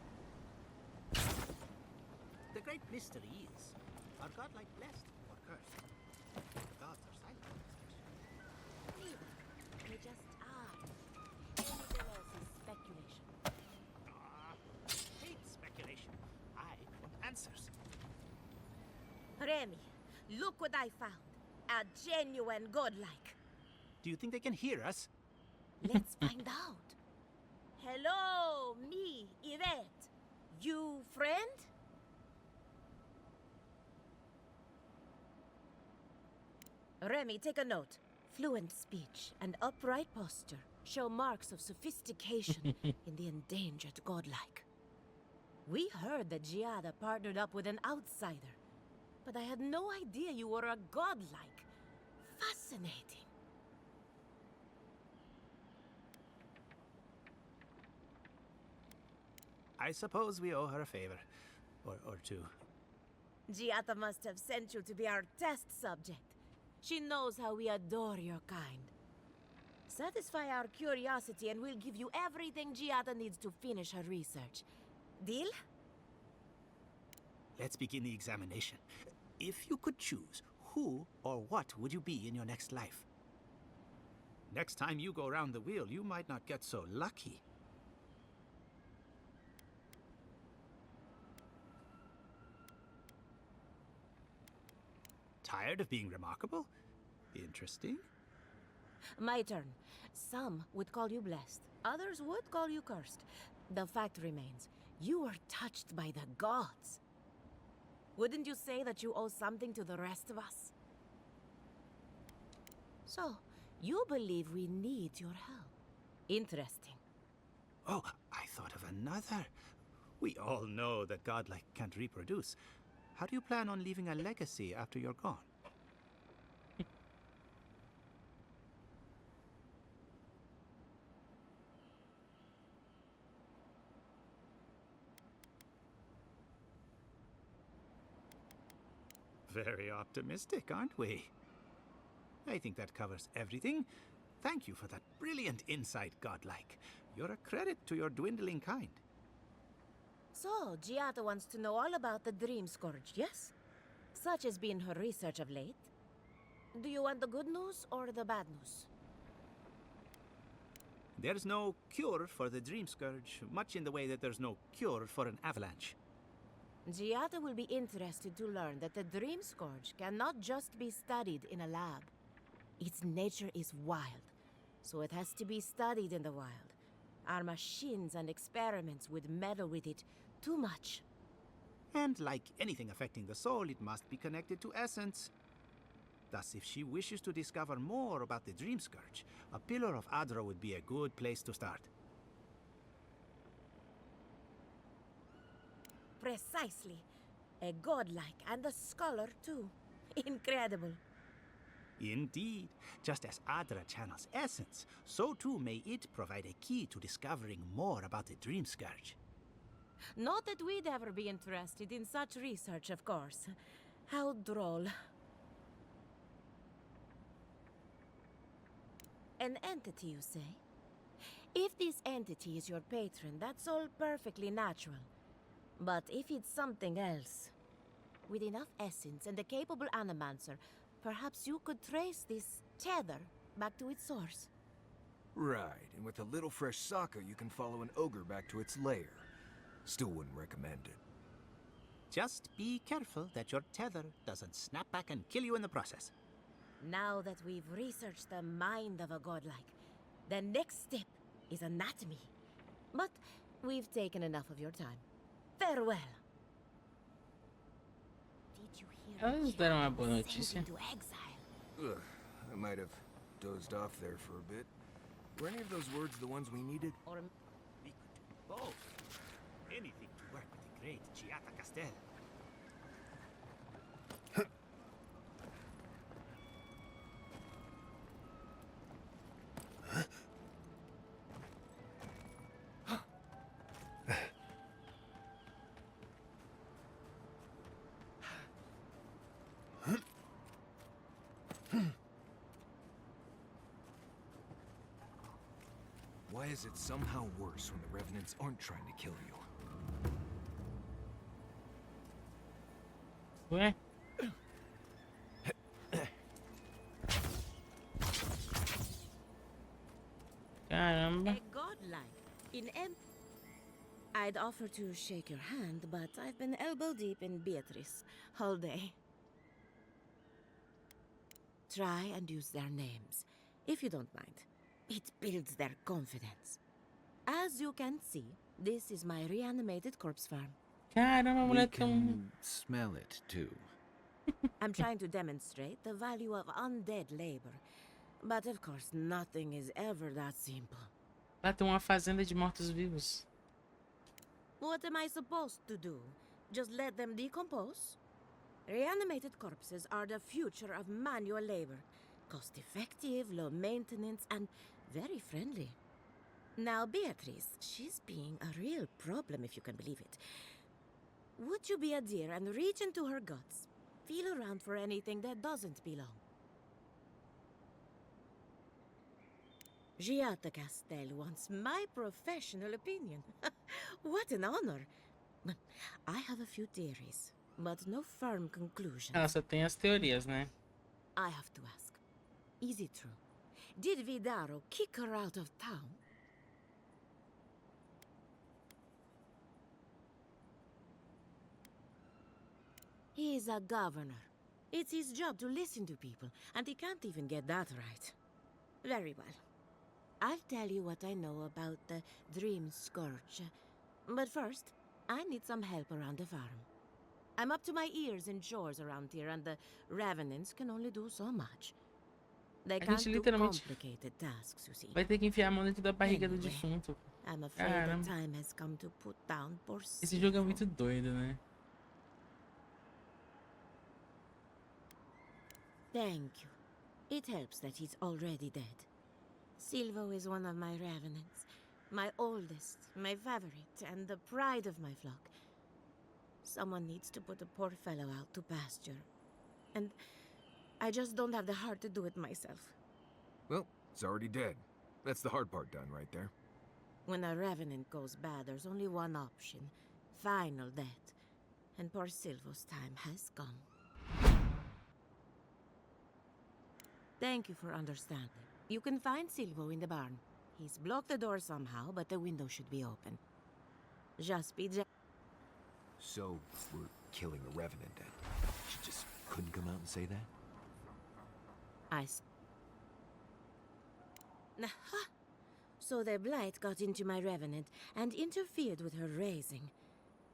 The great mystery is, are godlike blessed or cursed? The gods are silent. They just are. Anything else is speculation. Hate speculation. I want answers. Remy, look what I found. A genuine godlike. Do you think they can hear us? Let's find out. Hello, me, Yvette. You friend? Remy, take a note. Fluent speech and upright posture show marks of sophistication in the endangered godlike. We heard that Giada partnered up with an outsider, but I had no idea you were a godlike. Fascinating. I suppose we owe her a favor. Or two. Giada must have sent you to be our test subject. She knows how we adore your kind. Satisfy our curiosity and we'll give you everything Giada needs to finish her research. Deal? Let's begin the examination. If you could choose, who or what would you be in your next life? Next time you go round the wheel, you might not get so lucky. Tired of being remarkable? Interesting. My turn. Some would call you blessed. Others would call you cursed. The fact remains, you were touched by the gods. Wouldn't you say that you owe something to the rest of us? So, you believe we need your help. Interesting. Oh, I thought of another. We all know that godlike can't reproduce. How do you plan on leaving a legacy after you're gone? Very optimistic, aren't we? I think that covers everything. Thank you for that brilliant insight, godlike. You're a credit to your dwindling kind. So, Giada wants to know all about the Dream Scourge, yes? Such has been her research of late. Do you want the good news or the bad news? There's no cure for the Dream Scourge, much in the way that there's no cure for an avalanche. Giada will be interested to learn that the Dream Scourge cannot just be studied in a lab. Its nature is wild, so it has to be studied in the wild. Our machines and experiments would meddle with it too much. And like anything affecting the soul, it must be connected to essence. Thus, if she wishes to discover more about the Dream Scourge, a Pillar of Adra would be a good place to start. Precisely. A godlike and a scholar, too. Incredible. Indeed. Just as Adra channels essence, so too may it provide a key to discovering more about the Dream Scourge. Not that we'd ever be interested in such research, of course. How droll. An entity, you say? If this entity is your patron, that's all perfectly natural. But if it's something else, with enough essence and a capable animancer, perhaps you could trace this tether back to its source. Right, and with a little fresh soccer, you can follow an ogre back to its lair. Still wouldn't recommend it. Just be careful that your tether doesn't snap back and kill you in the process. Now that we've researched the mind of a godlike, the next step is anatomy. But we've taken enough of your time. Farewell. Did you hear Elas deram uma boa notícia. into exile? Ugh, I might have dozed off there for a bit. Were any of those words the ones we needed? Or We could do both. Anything to work with the great Giata Castel. Why is it somehow worse when the Revenants aren't trying to kill you? Ué? Caramba. A godlike in I'd offer to shake your hand, but I've been elbow deep in Beatrice all day. Try and use their names, if you don't mind. It builds their confidence. As you can see, this is my reanimated corpse farm. Caramba, a We mulher tão. can smell it, too. I'm trying to demonstrate the value of undead labor. But of course, nothing is ever that simple. Lá tem uma fazenda de mortos-vivos. What am I supposed to do? Just let them decompose? Reanimated corpses are the future of manual labor. Cost-effective, low maintenance, and very friendly. Now, Beatrice, she's being a real problem, if you can believe it. Would you be a dear and reach into her guts? Feel around for anything that doesn't belong. Giata Castel wants my professional opinion. What an honor. I have a few theories, but no firm conclusions. Ela só tem as teorias, né? I have to ask. Is it true? Did Vidaro kick her out of town? He is a governor. It's his job to listen to people, and he can't even get that right. Very well. I'll tell you what I know about the Dream Scourge. But first, I need some help around the farm. I'm up to my ears in chores around here, and the Revenants can only do so much. They A can't gente do literalmente complicated tasks, you see. vai ter que enfiar a mão dentro da barriga do Anyway, defunto. I'm afraid Caramba. the time has come to put down poor Esse jogo é muito doido, né? Thank you. It helps that he's already dead. Silvo is one of my revenants. My oldest, my favorite, and the pride of my flock. Someone needs to put the poor fellow out to pasture. And I just don't have the heart to do it myself. Well, it's already dead. That's the hard part done right there. When a revenant goes bad, there's only one option. Final death. And poor Silvo's time has come. Thank you for understanding. You can find Silvo in the barn. He's blocked the door somehow, but the window should be open. Just be So, we're killing a Revenant then. She just couldn't come out and say that? So their blight got into my revenant and interfered with her raising.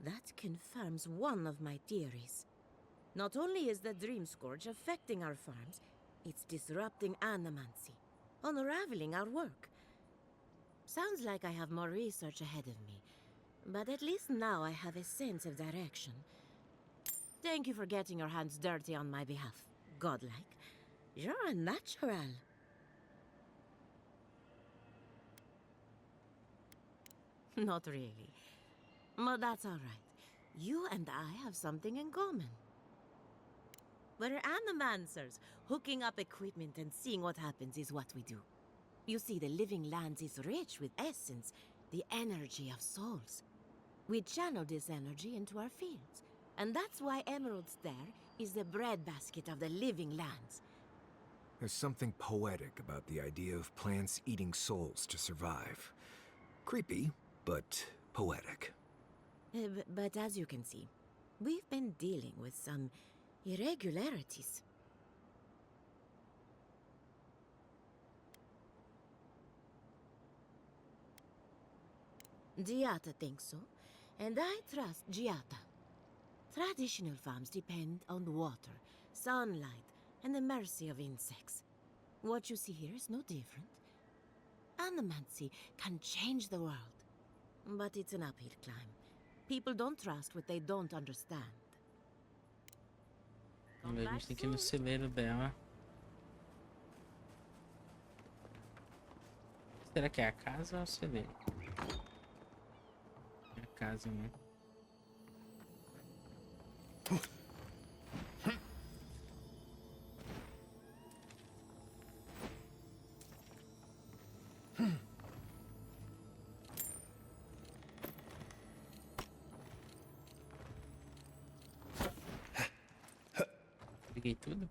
That confirms one of my theories. Not only is the Dream Scourge affecting our farms, it's disrupting Animancy, unraveling our work. Sounds like I have more research ahead of me, but at least now I have a sense of direction. Thank you for getting your hands dirty on my behalf, godlike. You're a natural. Not really. But that's all right. You and I have something in common. We're animancers. Hooking up equipment and seeing what happens is what we do. You see, the living lands is rich with essence, the energy of souls. We channel this energy into our fields. And that's why Emerald's there is the breadbasket of the living lands. There's something poetic about the idea of plants eating souls to survive. Creepy, but poetic. But as you can see, we've been dealing with some irregularities. Giata thinks so, and I trust Giata. Traditional farms depend on water, sunlight, and the mercy of insects. What you see here is no different. Animancy can change the world, but it's an uphill climb. People don't trust what they don't understand. A gente tem que ir no celeiro dela. Será que é a casa ou o celeiro? É a casa, né? Peguei tudo?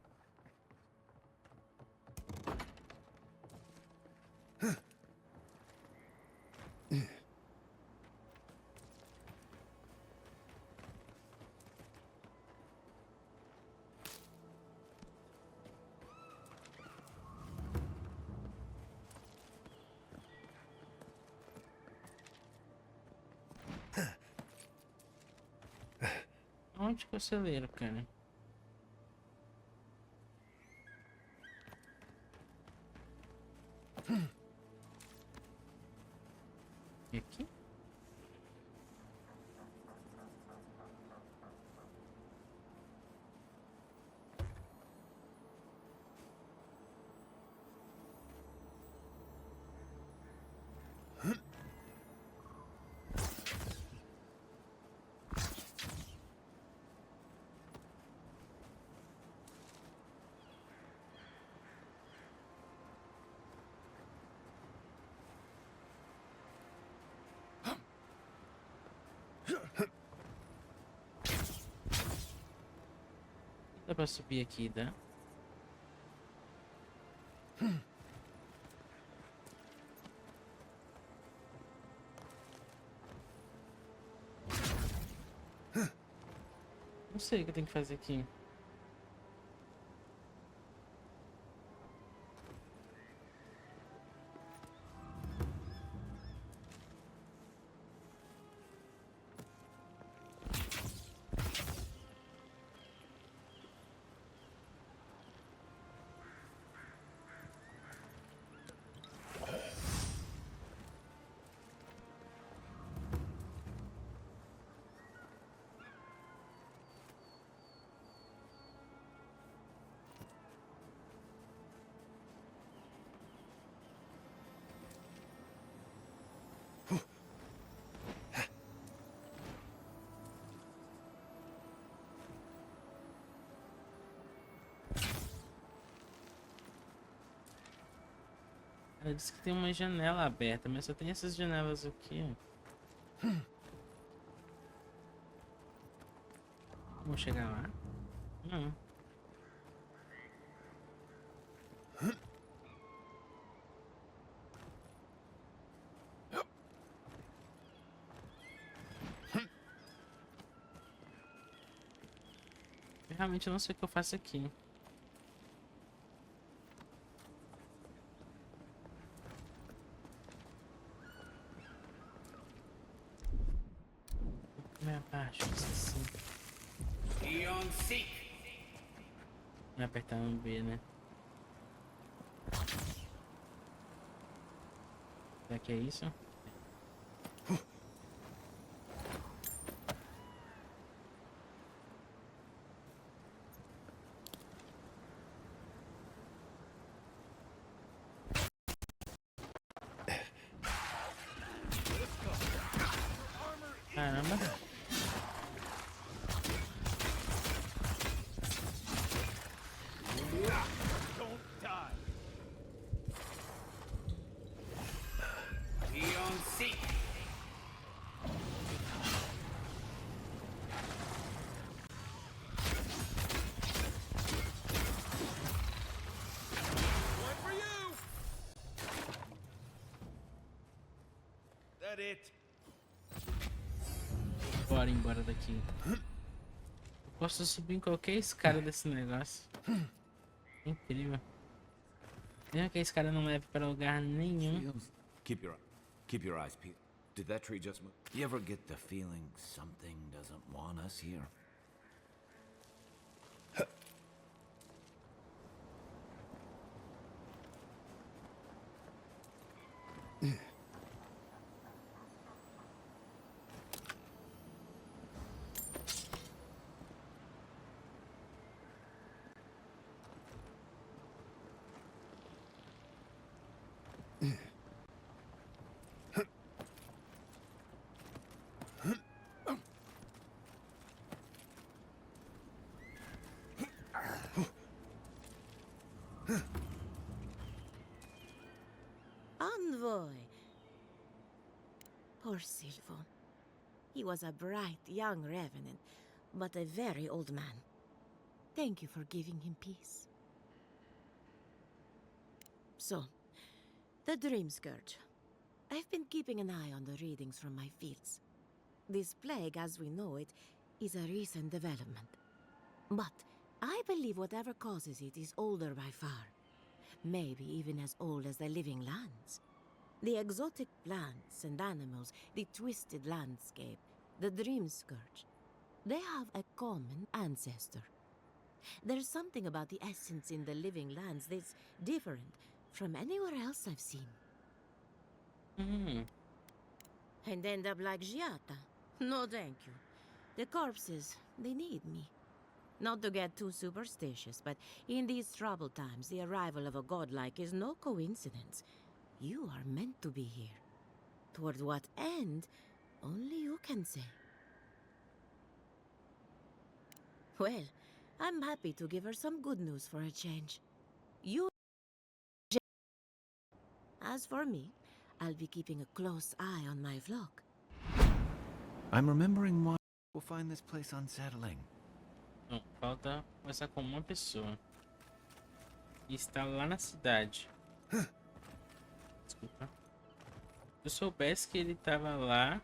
Onde que é o celeiro, cara? E aqui? Dá pra subir aqui, dá? Não sei o que eu tenho que fazer aqui. Ela disse que tem uma janela aberta, mas só tem essas janelas aqui, ó. Vamos chegar lá? Não. Eu realmente não sei o que eu faço aqui. pra baixo, assim. Vai apertar um B, né? Será que é isso? Caramba. Don't die. One for you. That it? Bora embora daqui. Eu posso subir em qualquer escada desse negócio. Incrível. Mesmo que a escada não leve para lugar nenhum. Keep your eyes peeled. Did that tree just move? You ever get the feeling something doesn't want us here? Envoy. Poor Silvo. He was a bright young revenant, but a very old man. Thank you for giving him peace. So, the Dream Scourge. I've been keeping an eye on the readings from my fields. This plague, as we know it, is a recent development. But I believe whatever causes it is older by far. Maybe even as old as the living lands. The exotic plants and animals, the twisted landscape, the Dream Scourge. They have a common ancestor. There's something about the essence in the living lands that's different from anywhere else I've seen. And end up like Giata. No thank you. The corpses, they need me. Not to get too superstitious, but in these troubled times, the arrival of a godlike is no coincidence. You are meant to be here. Toward what end, only you can say. Well, I'm happy to give her some good news for a change. You... As for me, I'll be keeping a close eye on my flock. I'm remembering why we'll find this place unsettling. Não, falta conversar com uma pessoa. E está lá na cidade. Desculpa. Se eu soubesse que ele estava lá.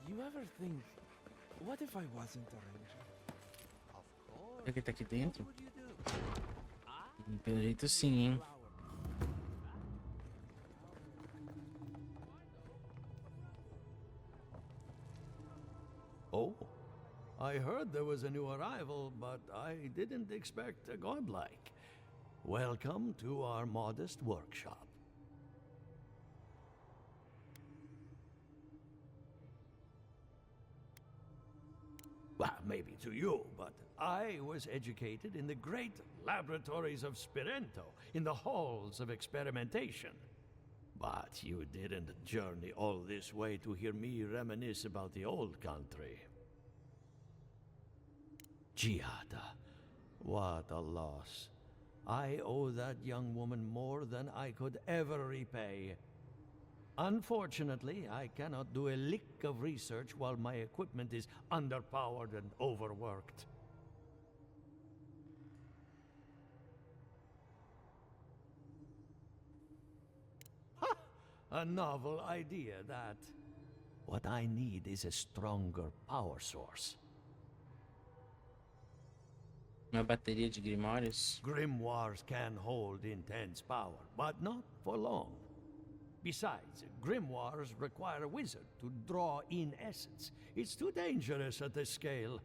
You ever think, what if I wasn't a ranger? Será que ele tá aqui dentro? Pelo jeito sim, hein? Oh, I heard there was a new arrival, but I didn't expect a godlike. Welcome to our modest workshop. Well, maybe to you, but I was educated in the great laboratories of Spirento, in the halls of experimentation. But you didn't journey all this way to hear me reminisce about the old country. Giada, What a loss. I owe that young woman more than I could ever repay. Unfortunately, I cannot do a lick of research while my equipment is underpowered and overworked. Ha! A novel idea, that. What I need is a stronger power source. Uma bateria de grimórios? Grimoires can hold intense power, but not for long. Besides, grimoires require a wizard to draw in essence. It's too dangerous at this scale.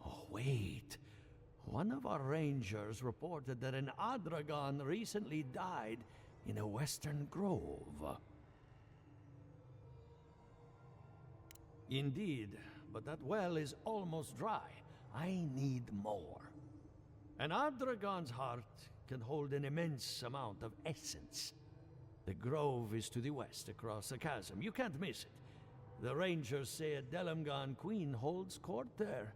Oh, wait. One of our rangers reported that an Adragon recently died in a western grove. Indeed, but that well is almost dry. I need more. An Adragon's heart can hold an immense amount of essence. The grove is to the west, across the chasm. You can't miss it. The rangers say a Delamgon queen holds court there.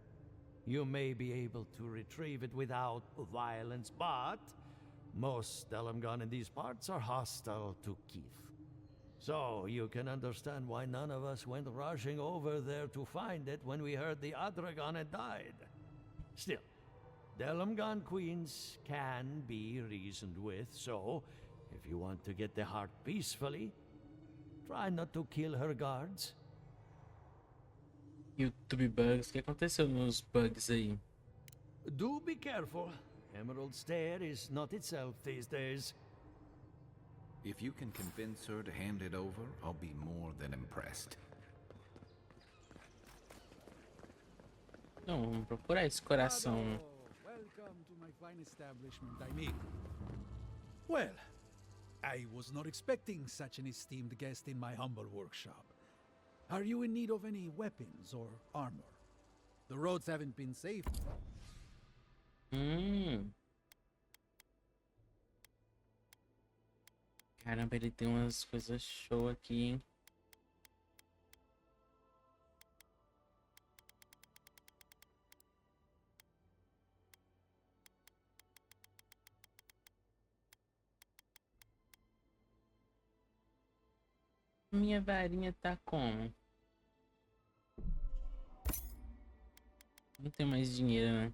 You may be able to retrieve it without violence, but most Delamgon in these parts are hostile to Keith. So you can understand why none of us went rushing over there to find it when we heard the Adragon had died. Still, Delamgon queens can be reasoned with, so if you want to get the heart peacefully, try not to kill her guards. YouTube bugs. O que aconteceu nos bugs aí? Do be careful. Emerald Stair is not itself these days. If you can convince her to hand it over, I'll be more than impressed. Não, vamos procurar esse coração. Welcome to my fine establishment, amigo. Well, I was not expecting such an esteemed guest in my humble workshop. Are you in need of any weapons or armor? The roads haven't been safe. Caramba, ele tem umas coisas show aqui, hein? Minha varinha tá como? Não tem mais dinheiro, né?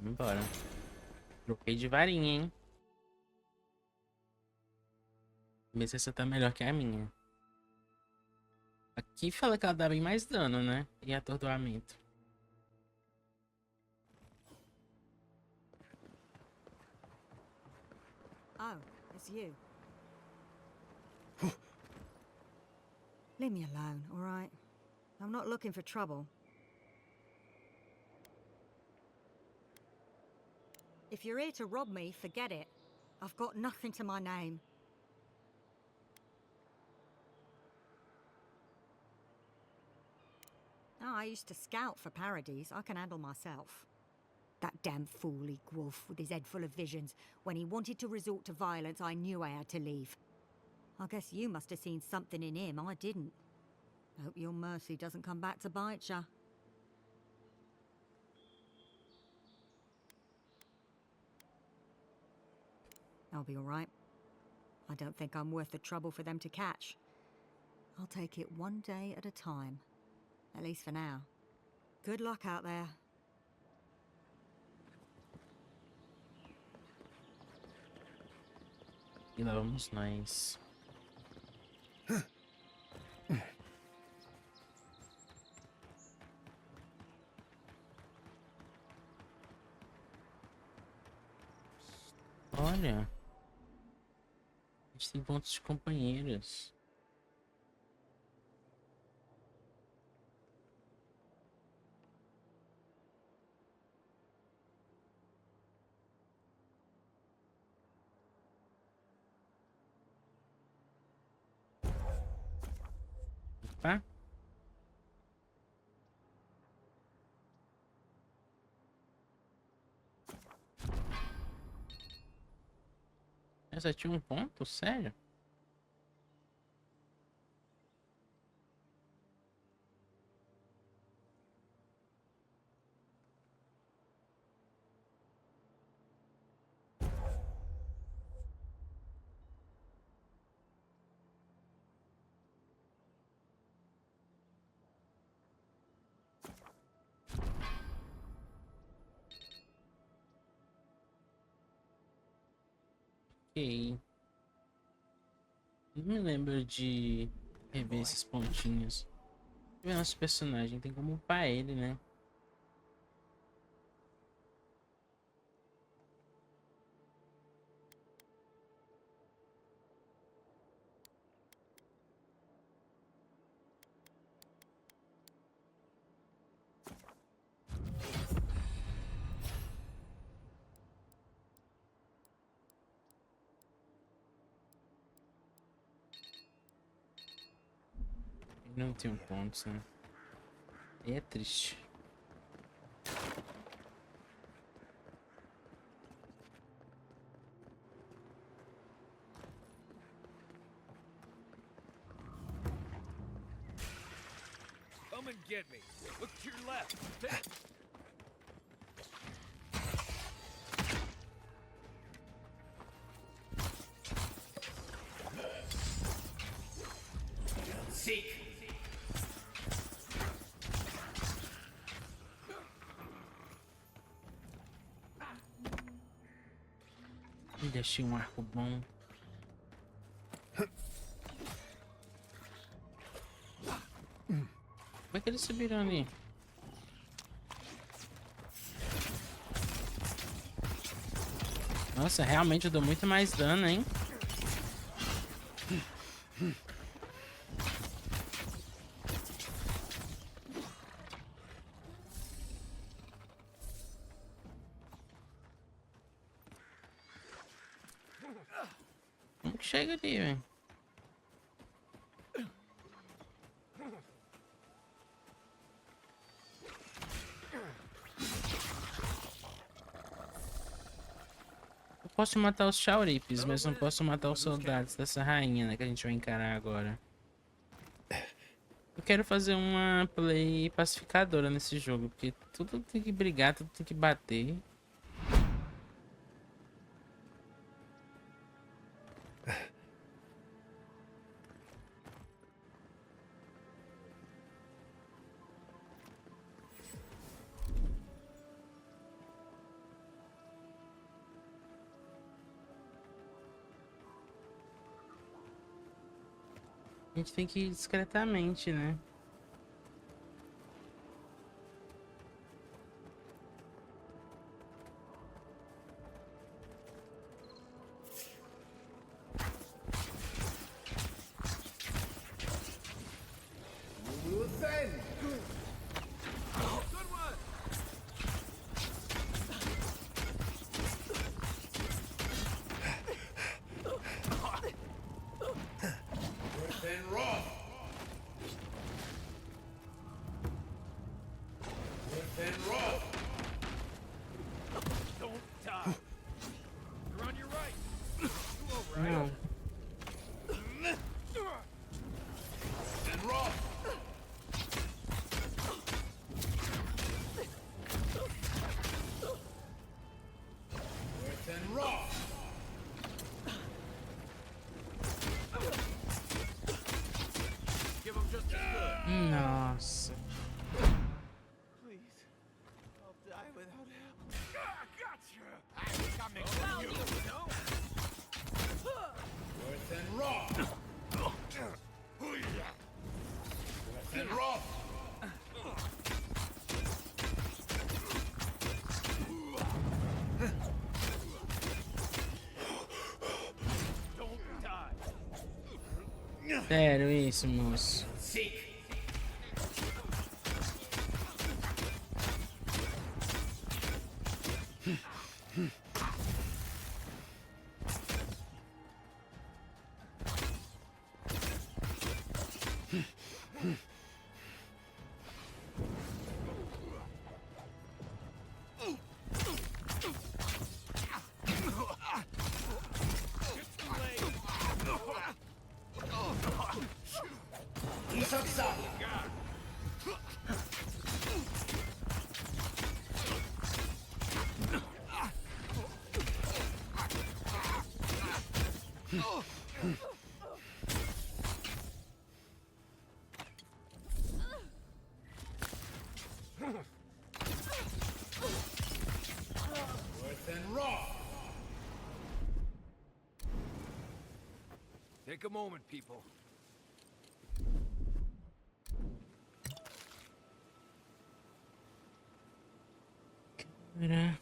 Vambora. Troquei de varinha, hein? Ver se essa tá melhor que a minha. Aqui fala que ela dá bem mais dano, né? E atordoamento. Oh, it's you. Leave me alone, all right? I'm not looking for trouble. If you're here to rob me, forget it. I've got nothing to my name. Oh, I used to scout for Paradise. I can handle myself. That damn fool Gwolf with his head full of visions. When he wanted to resort to violence, I knew I had to leave. I guess you must have seen something in him I didn't. Hope your mercy doesn't come back to bite ya. I'll be all right. I don't think I'm worth the trouble for them to catch. I'll take it one day at a time. At least for now. Good luck out there. E lá vamos nós. Olha. A gente tem pontos de companheiros. Opa. Essa tinha um ponto? Sério? Ok. Não me lembro de rever esses pontinhos. Ver nosso personagem, tem como upar ele, né? Não tenho pontos, né? É triste. Come and get me. Look to your left. Seek. Me deixei um arco bom. Como é que eles subiram ali? Nossa, realmente eu dou muito mais dano, hein? Como que chega ali, velho? Eu posso matar os Shauripes, mas não posso matar os soldados dessa rainha, né, que a gente vai encarar agora. Eu quero fazer uma play pacificadora nesse jogo, porque tudo tem que brigar, tudo tem que bater. A gente tem que ir discretamente, né? Não. Nossa. Please. I'll die without help. Gotcha! I'm coming for you, no? Worth and raw. Worth and raw. Sério isso, moço. Take a moment, people. Cara.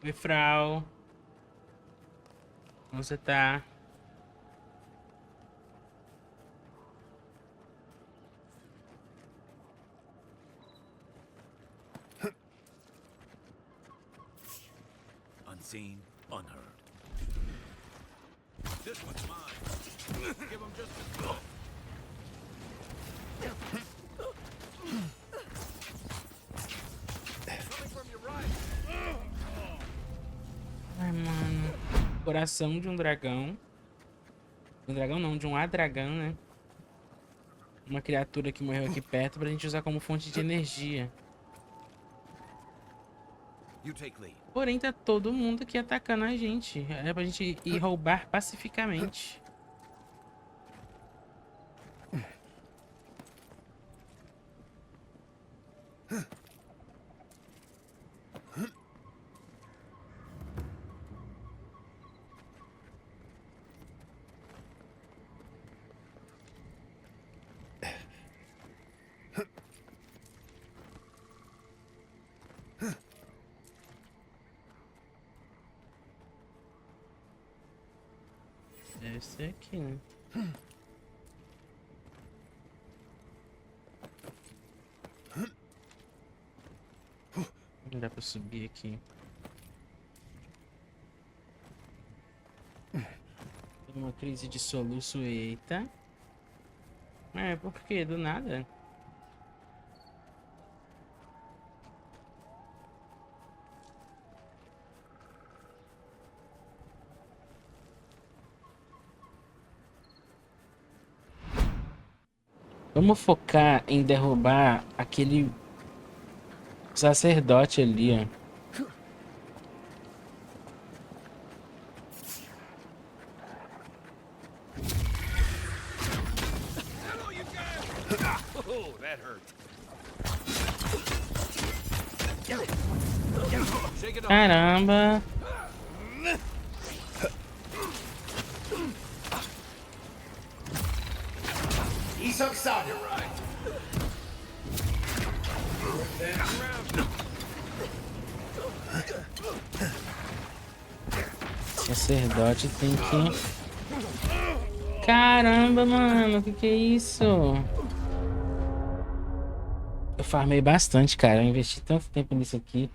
Oi, Frau. Como você tá? Unseen, unheard. This one's mine. Give him just as good. Coming from your right. Ai, mano. Coração de um dragão. De um dragão não, de um adragão, né? Uma criatura que morreu aqui perto pra gente usar como fonte de energia. You take lead. Porém, tá todo mundo aqui atacando a gente. É pra gente ir roubar pacificamente. Deve ser aqui, né? Não dá pra subir aqui. Uma crise de soluço, eita. É, por quê? Do nada. Vamos focar em derrubar aquele sacerdote ali, ó. Oh, that hurt. Shake it off. Caramba. Sacerdote tem que... Caramba, mano, que é isso? Eu farmei bastante, cara. Eu investi tanto tempo nisso aqui.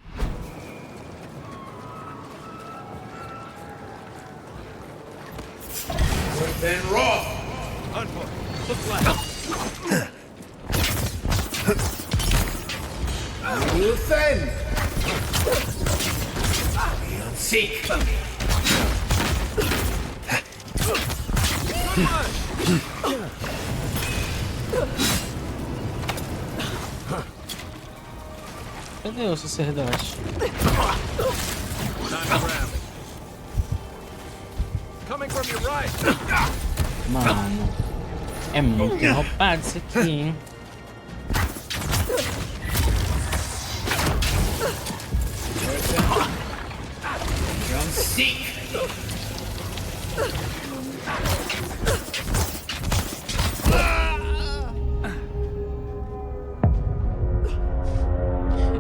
Cadê o sacerdote? Mano, é muito roubado isso aqui, hein?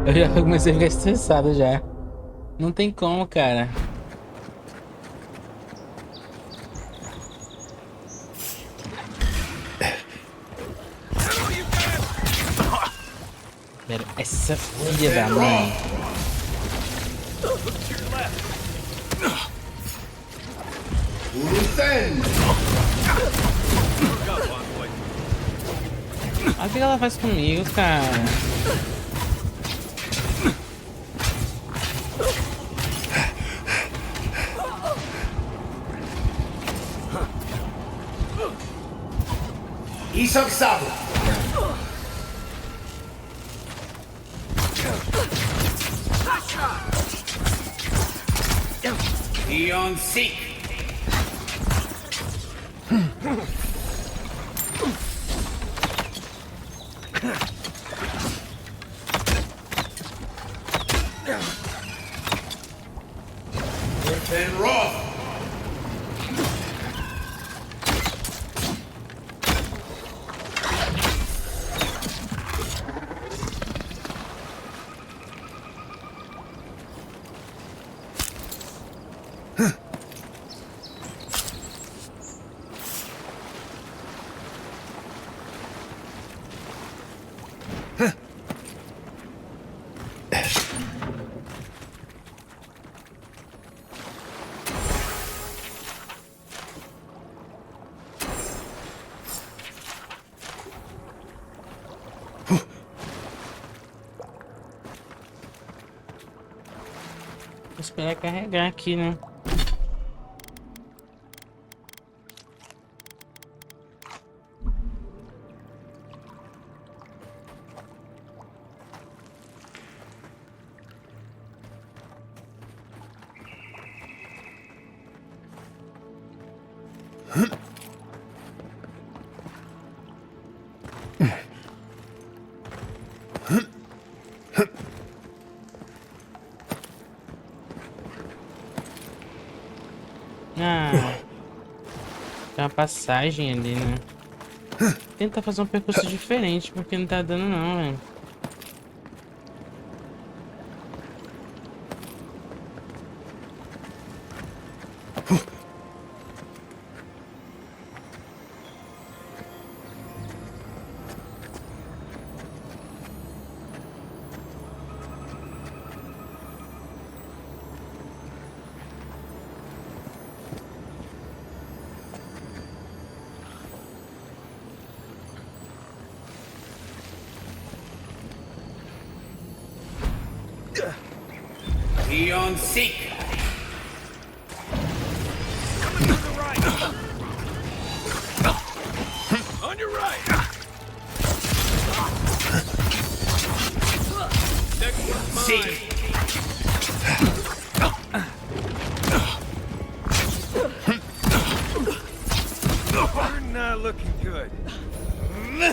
Eu já comecei a ficar estressado já. Não tem como, cara. Pera, essa filha da mãe. Olha o que ela faz comigo, cara. Isoxado. Ion Seek. Then Roth. Vou esperar carregar aqui, né? Ah, tem uma passagem ali, né? Tenta fazer um percurso diferente, porque não tá dando não, velho. Ion Seek. Coming to the right. On your right. Next one's mine. You're not looking good.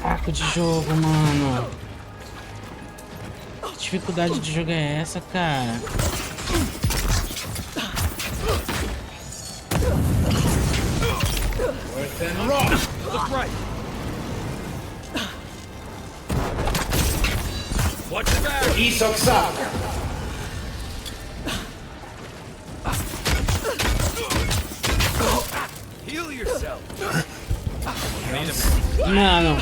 Saco de jogo, mano. Que dificuldade de jogo é essa, cara? Look right. Watch your back. Isoxado. Heal yourself. Mano.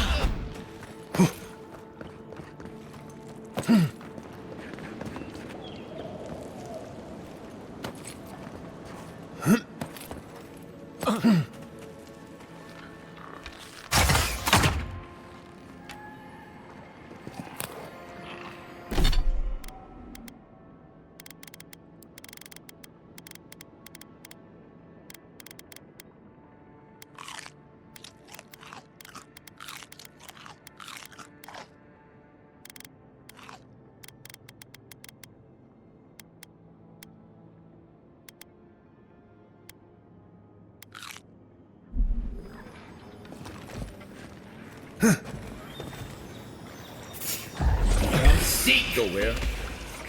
Seek. Go where?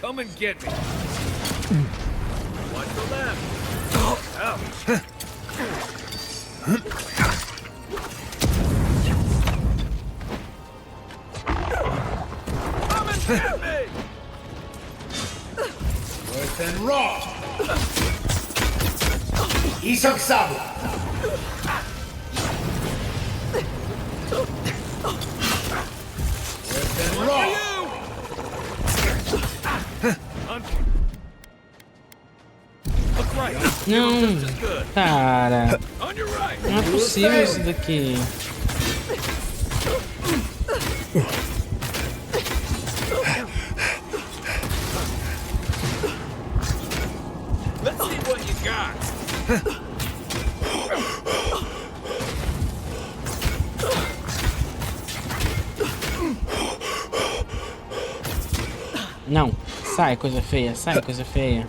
Come and get me. Watch the left. Ouch. Worse than raw. Isoksabu. Worse than raw. Não, cara. Não é possível isso daqui. Let's see what you got. Não, sai coisa feia, sai coisa feia.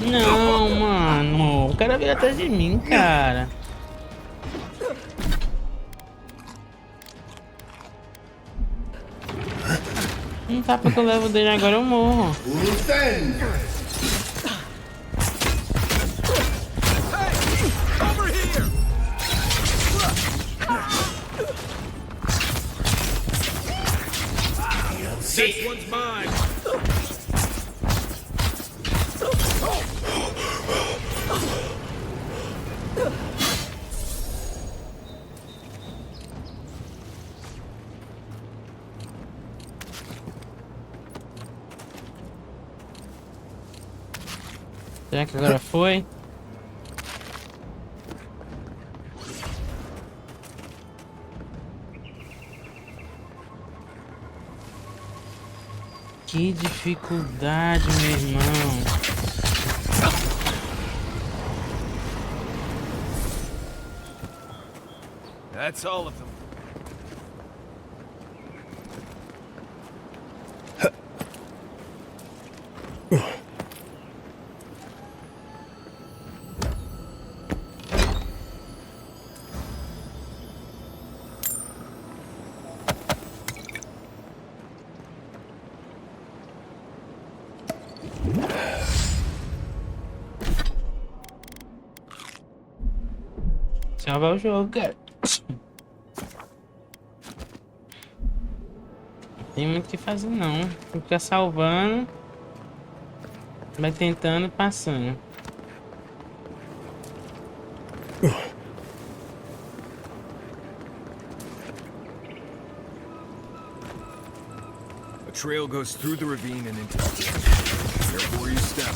Não, mano, o cara veio atrás de mim, cara. Um tapa que eu levo dele agora eu morro. This one's mine. Será que agora foi? Que dificuldade, meu irmão. That's all of them. Salvar o jogo, cara. Não tem muito o que fazer não. Fica salvando. Vai tentando, passando. A trail goes through the ravine and into the field. Careful where you step.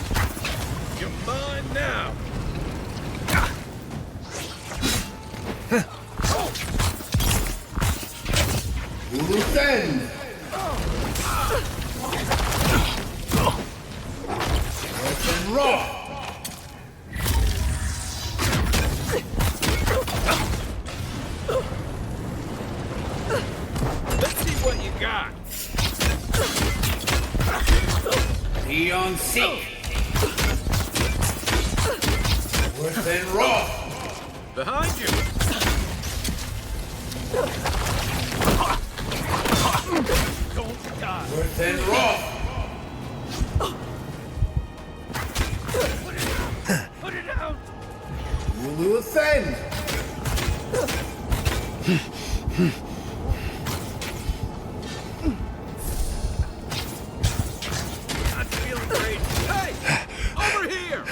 You're mine now. Ulusen! Worse than raw. Let's see what you got. Neon sick. Worse than raw. Behind you. Don't die. Worse than raw. Put it out. Ulusen! Not feeling great. Hey, over here.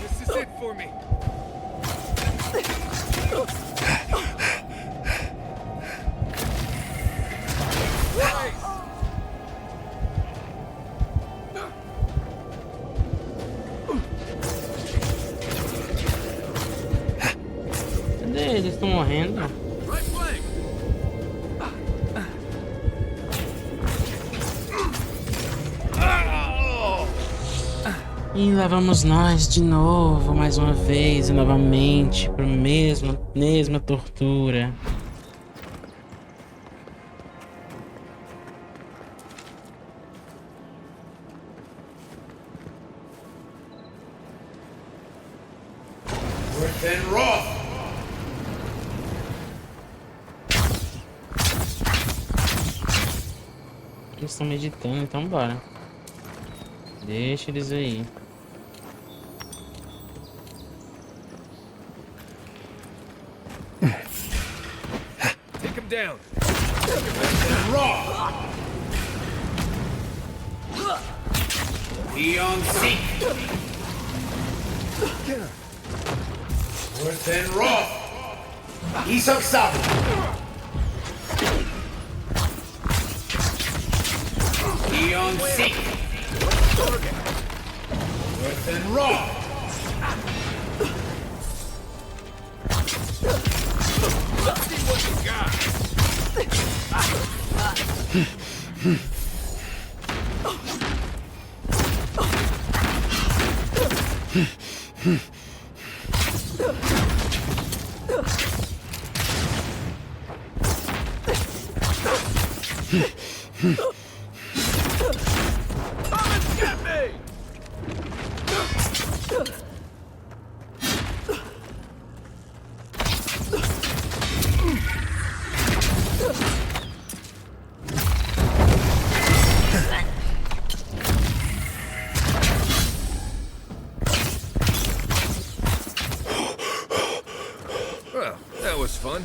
This is it for me. Cadê eles? Estão morrendo. Right flank. E lá vamos nós de novo, mais uma vez e novamente, para a mesma tortura. Worse than raw. Eles estão meditando, então bora. Deixa eles aí. Take him down. Raw. Beyond seek. Worse than raw. Isok Sabu. Beyond seek. Worse than raw. Let's see what you got. Come and get me! Well, that was fun.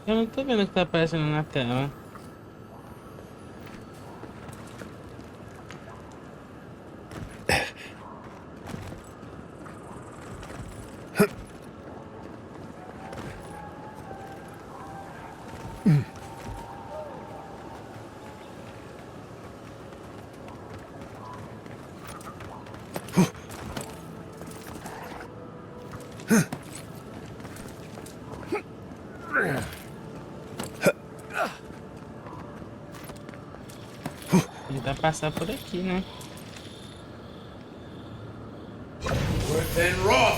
Eu não tô vendo o que tá aparecendo na tela. Tentar passar por aqui, né? Worse than raw.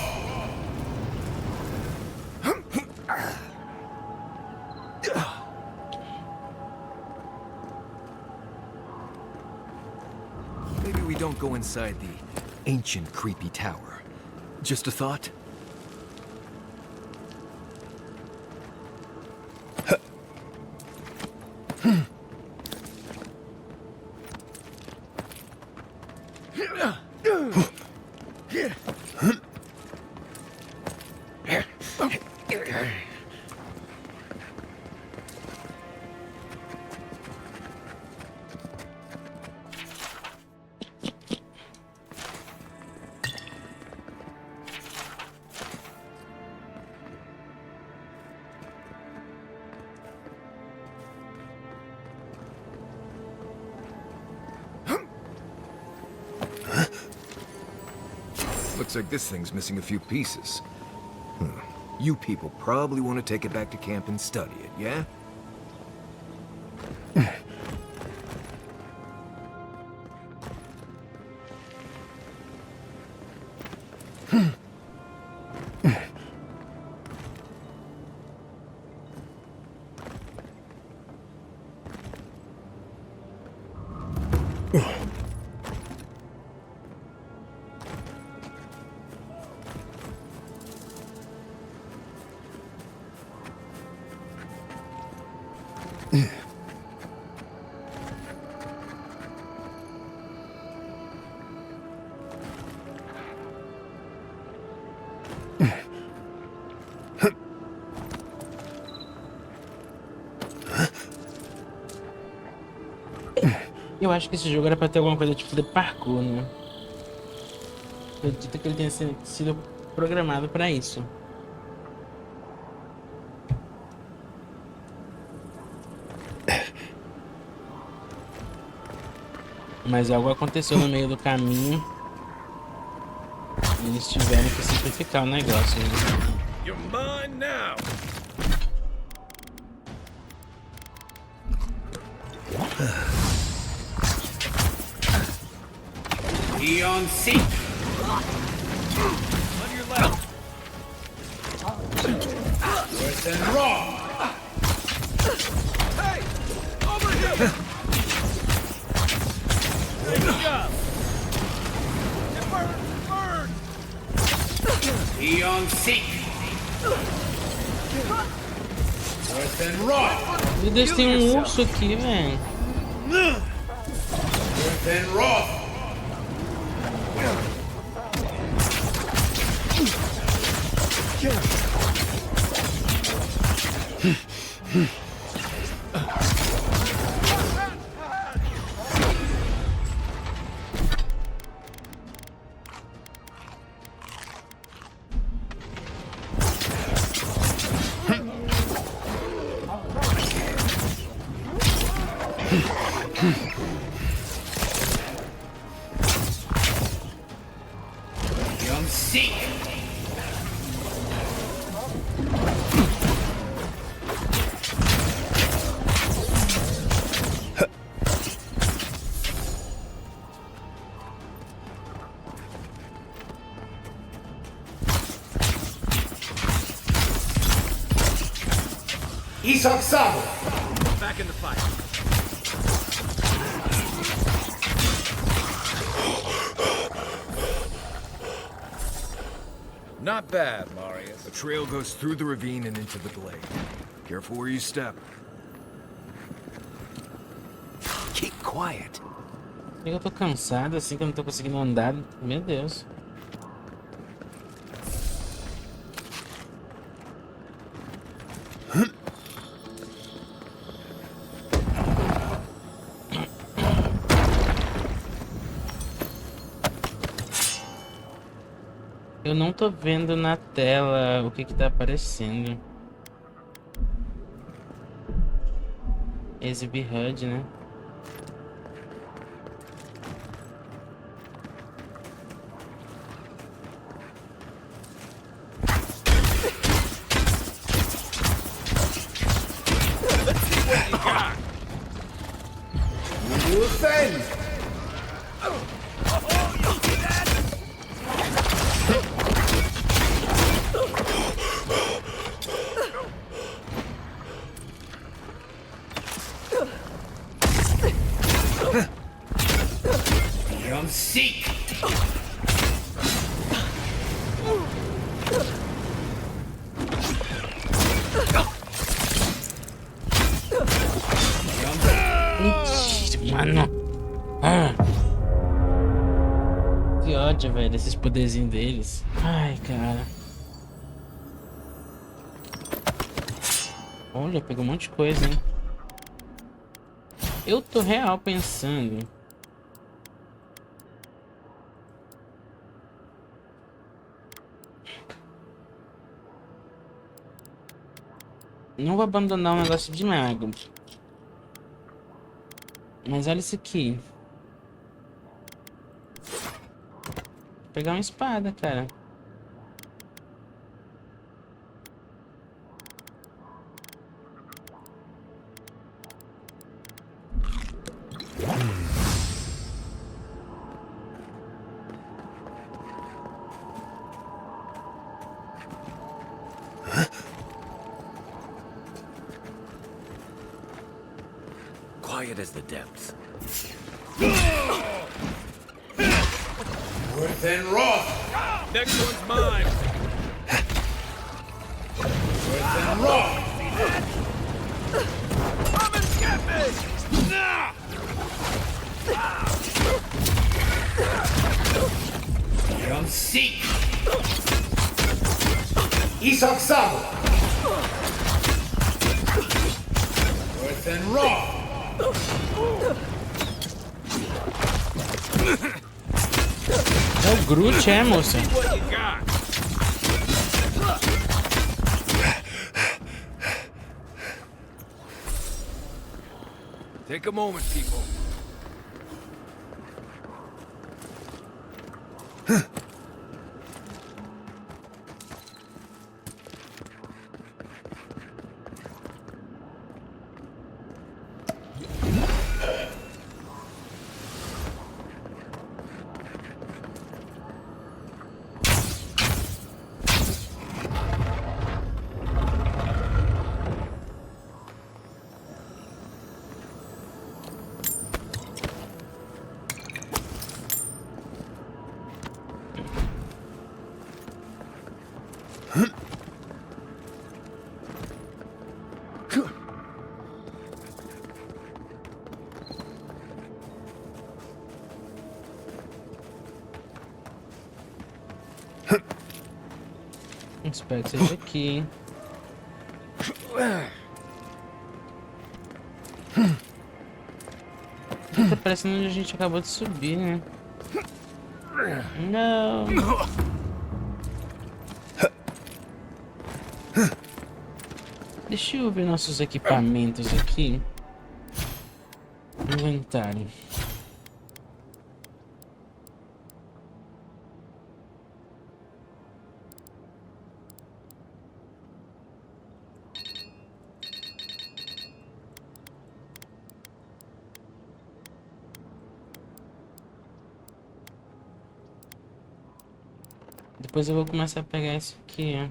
Maybe we don't go inside the ancient creepy tower. Just a thought? Looks like this thing's missing a few pieces. You people probably want to take it back to camp and study it, yeah? Eu acho que esse jogo era pra ter alguma coisa tipo de parkour, né? Eu acredito que ele tenha sido programado pra isso. Mas algo aconteceu no meio do caminho e eles tiveram que simplificar o negócio, né? You're mine now. Beyond seek. On your left. Worse than raw. Hey! Over here! Good job! It burn! Beyond seek. Worse than raw. Meu Deus, tem um urso aqui, velho. Earth and wrath. Young seek. Isak Sabo. Back in the fight. Not bad, Marius. The trail goes through the ravine and into the glade. Careful where you step. Keep quiet. Eu tô cansado assim que eu não tô conseguindo andar. Meu Deus. Eu não tô vendo na tela o que que tá aparecendo. Exibir HUD, né? Young seek. Mano. Ah. Que ódio, velho, esses poderzinhos deles. Ai, cara. Olha, pegou um monte de coisa, hein? Eu tô real pensando. Não vou abandonar o negócio de mago. Mas olha isso aqui. Vou pegar uma espada, cara. Quiet as the depths. Earth and wrath. Next one's mine. Earth and wrath. Come and get me! Nah! Young seek. Isak Sabo. Earth and wrath. É o Groot, é, moça? Take a moment, people. Espero que seja aqui, hein? Tá parecendo onde a gente acabou de subir, né? Não. Deixa eu ver nossos equipamentos aqui. Inventário. Depois eu vou começar a pegar isso aqui, ó.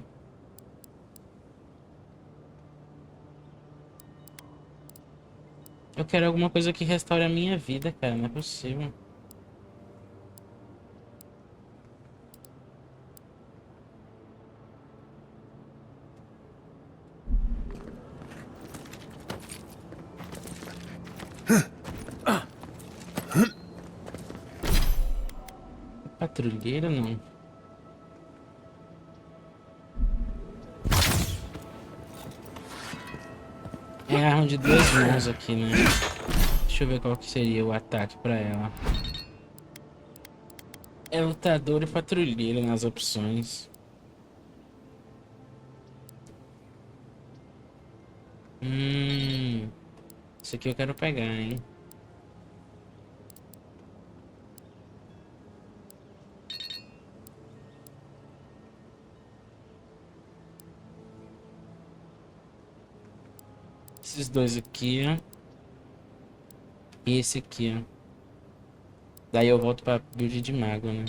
Eu quero alguma coisa que restaure a minha vida, cara. Não é possível. Patrulheiro, não. É arma de 2 mãos aqui, né? Deixa eu ver qual que seria o ataque pra ela. É lutador e patrulheiro nas opções. Isso aqui eu quero pegar, hein? Esses dois aqui, ó. E esse aqui, ó. Daí eu volto pra build de mago, né?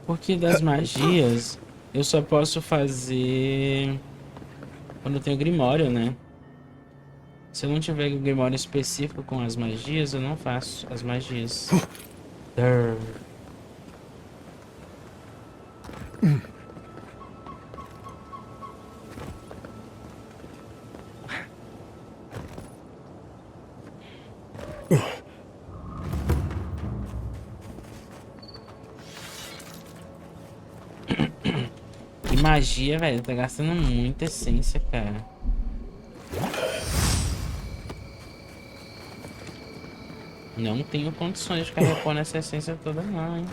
Porque das magias eu só posso fazer quando eu tenho grimório, né? Se eu não tiver grimório específico com as magias, eu não faço as magias. E magia, velho, tá gastando muita essência, cara. Não tenho condições de ficar repondo essa essência toda não, hein.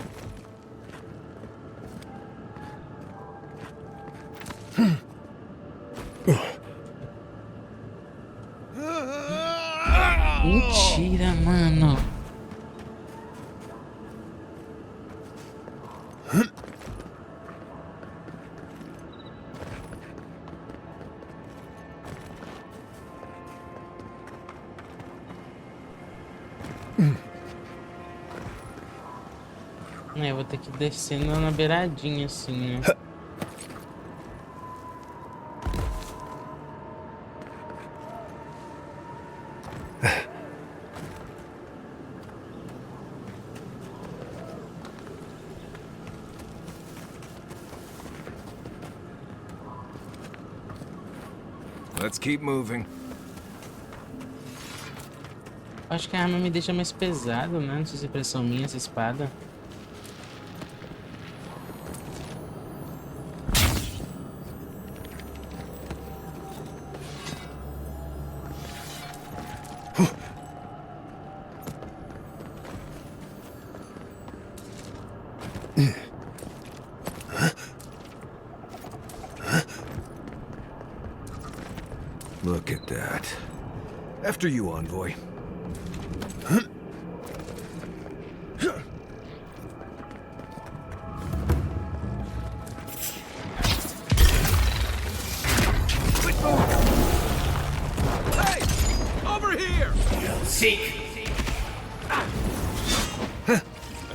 Mentira, mano. É, eu vou ter que ir descendo na beiradinha assim, né? Let's keep moving. Acho que a arma me deixa mais pesado, né? Não sei se é impressão minha, essa espada. Look at that. After you, envoy. Hey! Over here! Seek!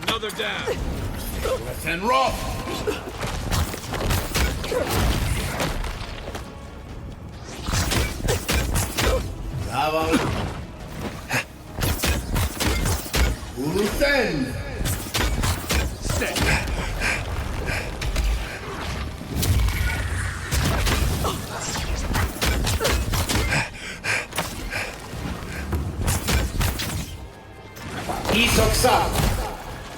Another down. Let's end rough! Avowed. Understand. Stay. Isoxal.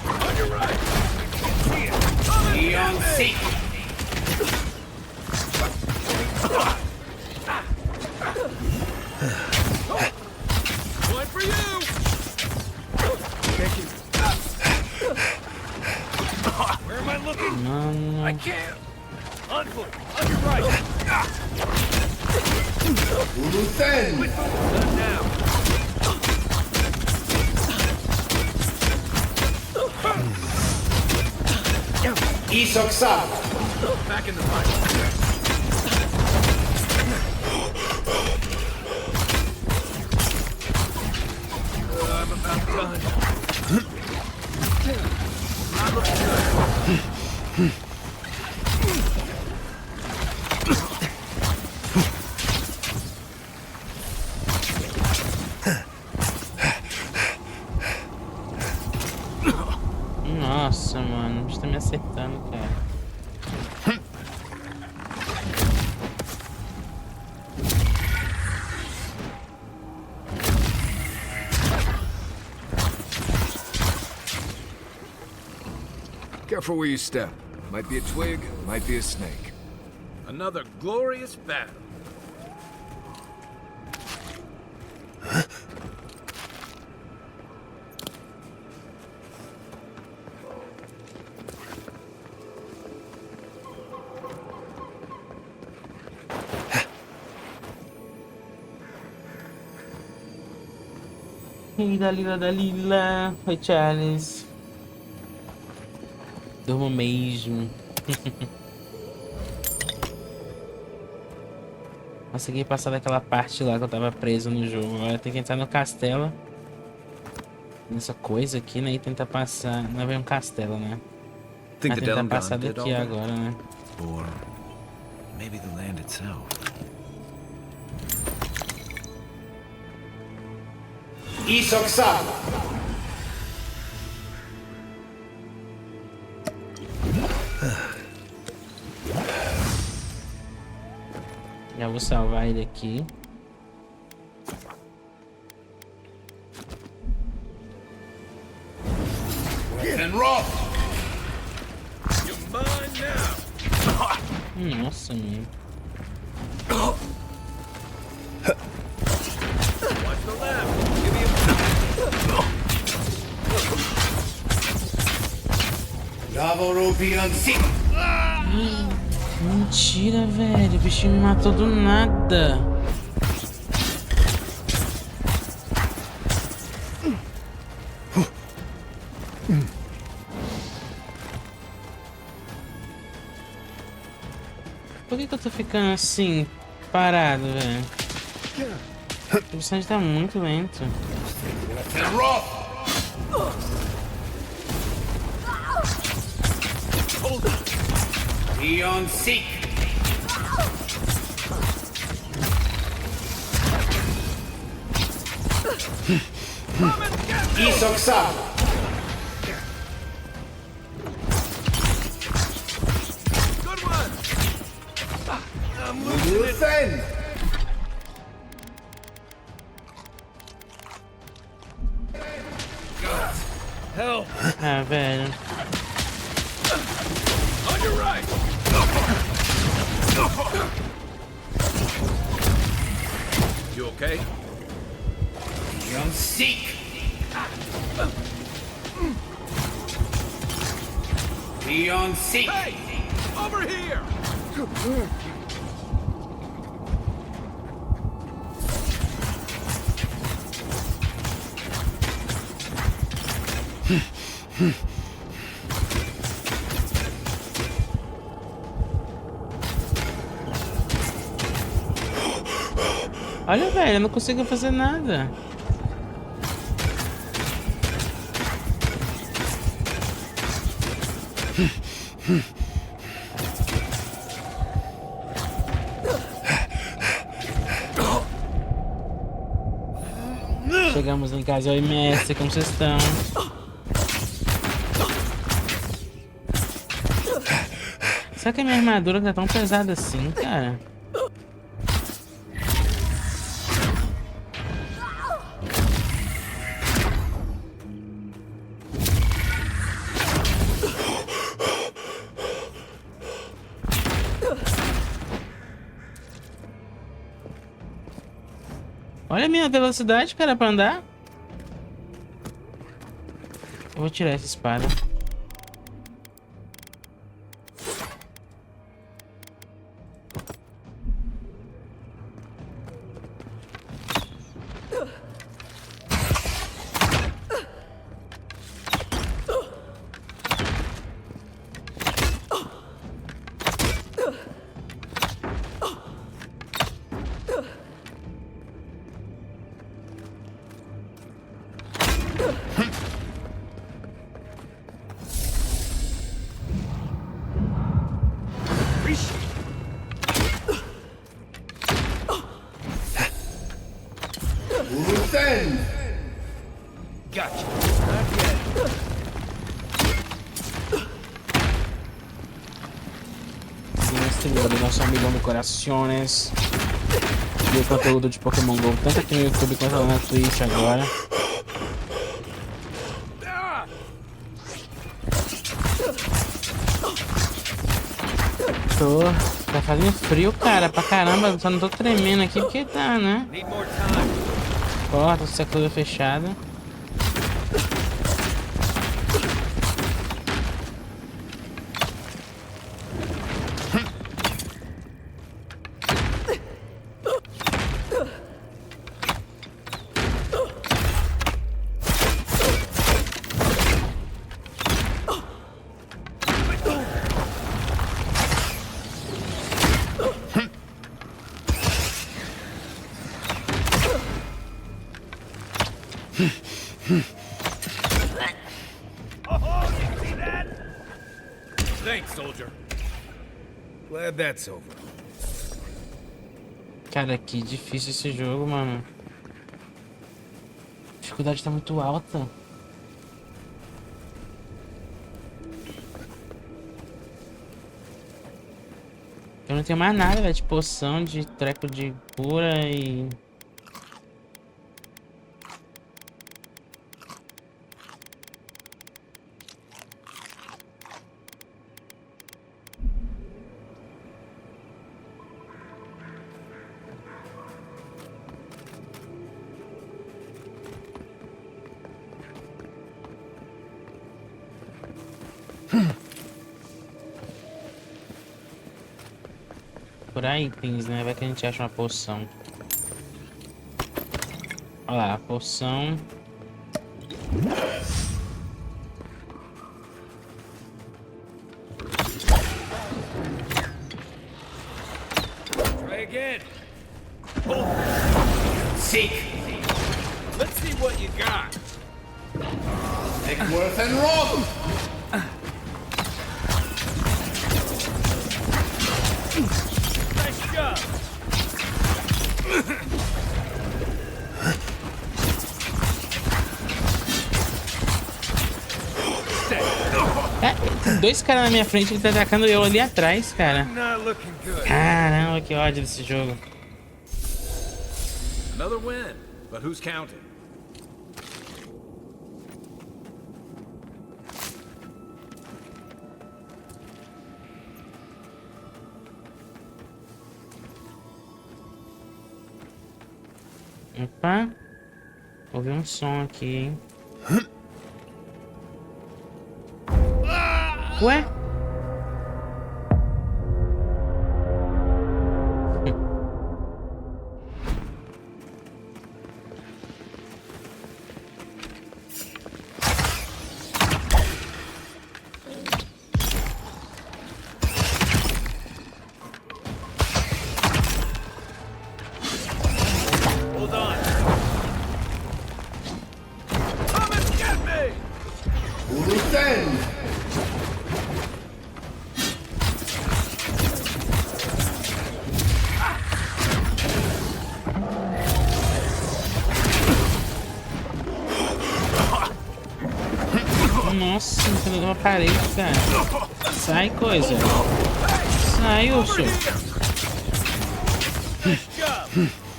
On your right. Eon Seek. One for you. Thank you. Where am I looking? No. I can't. On foot. On your right. Uluthen. Done now. Isoxal. Back in the fight. I'm about done. Not looking good. Nossa, mano, o bicho tá me acertando, cara. Careful where you step. Might be a twig, might be a snake. Another glorious battle. Ih, Dalila. Oi, Charles. Durmo mesmo. Consegui passar daquela parte lá que eu tava preso no jogo. Agora tem que entrar no castelo. Nessa coisa aqui, né? E tentar passar. Não vem um castelo, né? Think Mas the tentar Delgon passar did daqui all that? agora, né? Or maybe the land itself. Isoxal. Já vou salvar ele aqui. And roll. You're mine now. Nossa, mano. Watch the left. Give me a... Bravo Rubian Seek. Mentira, velho. O bichinho me matou do nada. Por que eu tô ficando assim, parado, velho? O personagem tá muito lento. And roll. Eon Seek. Isoxal. Good one. I'm losing it. Uluthen. Help. Ah, velho. On your right. You okay? Eon Seek. Eon Seek. Hey, over here. Olha, velho, eu não consigo fazer nada. Chegamos em casa, oi mestre, como vocês estão? Será que a minha armadura tá tão pesada assim, cara? Olha a minha velocidade, cara, pra andar. Eu vou tirar essa espada. Gotcha. Streamer, nosso amigão do Corações. E o conteúdo de Pokémon GO, tanto aqui no YouTube quanto lá na Twitch agora. Tá fazendo frio, cara, pra caramba. Só não tô tremendo aqui porque tá, né? Porta, secura fechada. Thanks, soldier. Glad that's over. Cara, que difícil esse jogo, mano. A dificuldade tá muito alta. Eu não tenho mais nada, velho, de poção, de treco de cura e... Procurar itens, né? Vai que a gente acha uma poção. Olha lá, a poção. Try again. Seek. Let's see what you got. Eckworth and Rob. Nice job. É, tem dois caras na minha frente, ele tá atacando eu ali atrás, cara. Not looking good. Caramba, que ódio desse jogo. Another win, but who's counting? Opa. Ouvi um som aqui, hein? Ué? Hold on. Come and get me. Nossa, entrou uma parede, cara. Sai, coisa. Sai, urso.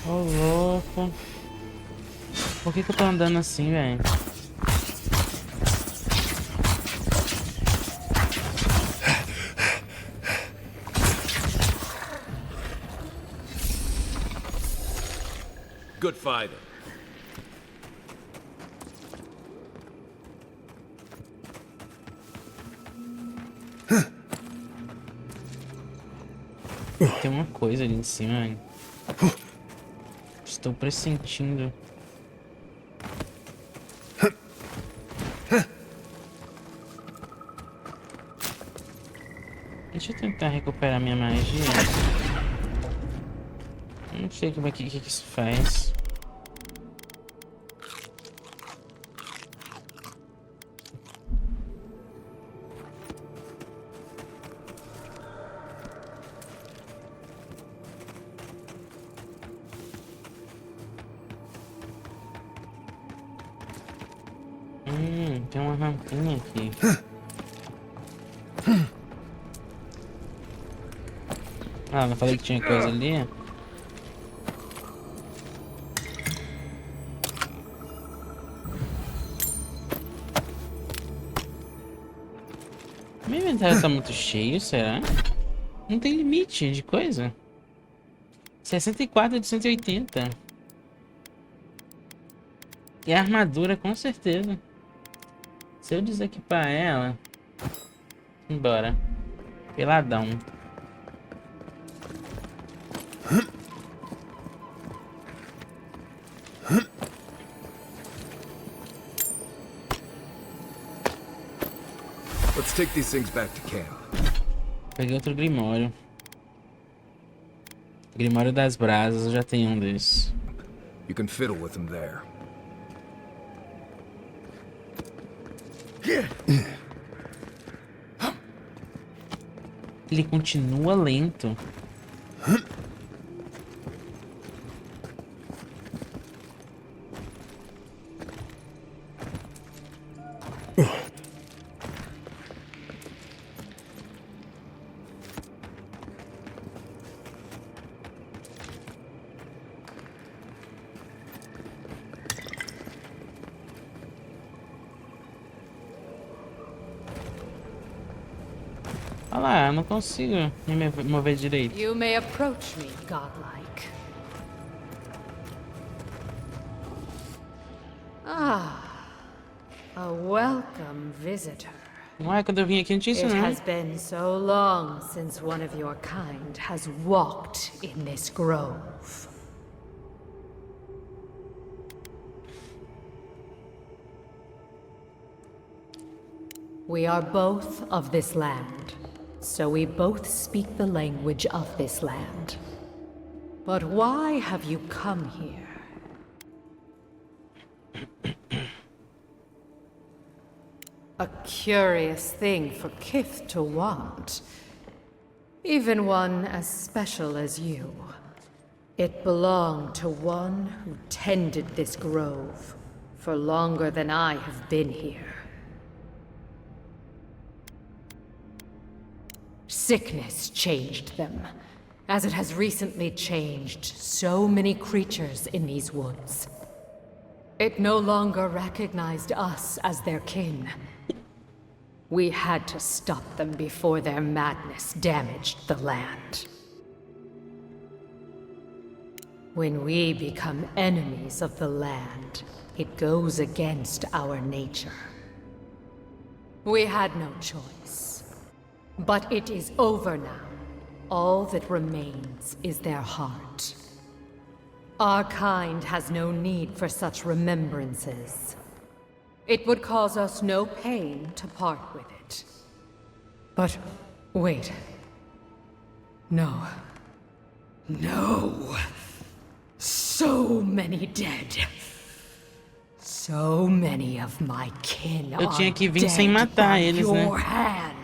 Ô, louco. Por que eu tô andando assim, velho? good fighting. Tem uma coisa ali em cima, hein? Estou pressentindo. Deixa eu tentar recuperar minha magia. Não sei como é que isso faz. Tem uma rampinha aqui. Ah, não falei que tinha coisa ali? Meu inventário tá muito cheio, será? Não tem limite de coisa? 64 de 180. E a armadura, com certeza. Se eu desequipar ela... Embora. Peladão. Let's take these things back to camp. Peguei outro grimório. Grimório das brasas, eu já tenho um desses. You can fiddle with them there. Ele continua lento. Olha lá, eu não consigo me mover direito. You may approach me, godlike. Ah, a welcome visitor. Não é, quando eu vim aqui não tinha isso It não. has been so long since one of your kind has walked in this grove. We are both of this land, so we both speak the language of this land. But why have you come here? A curious thing for Kith to want. Even one as special as you. It belonged to one who tended this grove for longer than I have been here. Sickness changed them, as it has recently changed so many creatures in these woods. It no longer recognized us as their kin. We had to stop them before their madness damaged the land. When we become enemies of the land, it goes against our nature. We had no choice. But it is over now. All that remains is their heart. Our kind has no need for such remembrances. It would cause us no pain to part with it. But wait. No. No. So many dead. So many of my kin Eu tinha que vir sem dead matar by eles, né? your hand.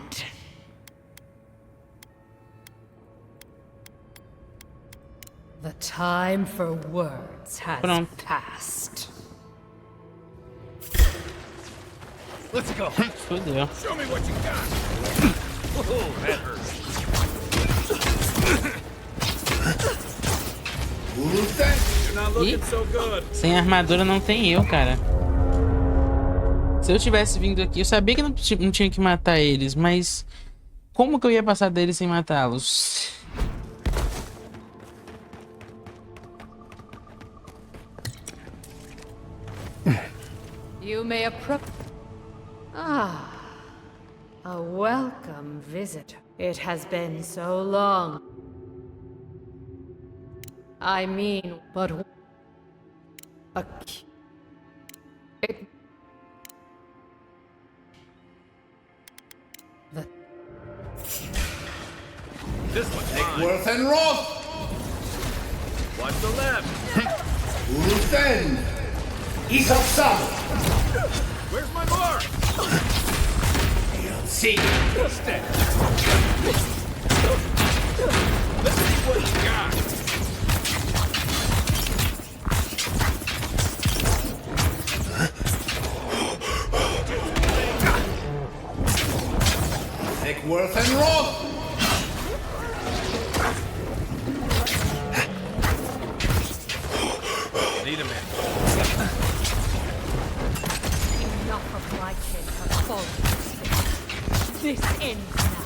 The time for words has Pronto. passed. Let's go. Fudeu. Show me what you got. Oh, that hurts. You're not looking so good. Sem armadura não tem eu, cara. Se eu tivesse vindo aqui, eu sabia que não tinha que matar eles, mas como que eu ia passar deles sem matá-los? You may approach. Ah, a welcome visitor. It has been so long. I mean, but it. This one's mine. Worth and Roth! Watch the left. Luthen! Isopsam! Where's my mark? See! Stay. Let's see what you got. Worth and Roth! Need a man. Enough of my kin have fallen. This ends now.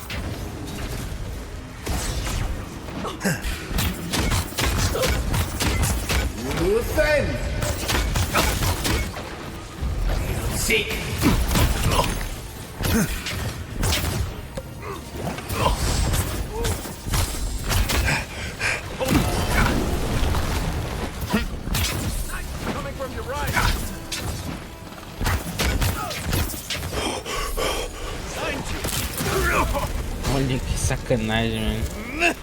Luthen! Seek! Olha que sacanagem, mano.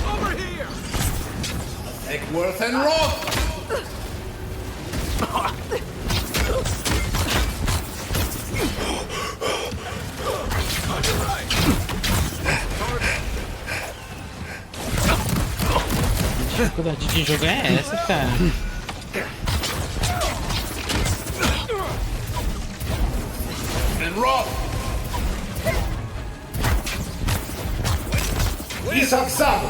Over here! Worth and Roth! Que dificuldade de jogo é essa, cara? Roth! Isopsam!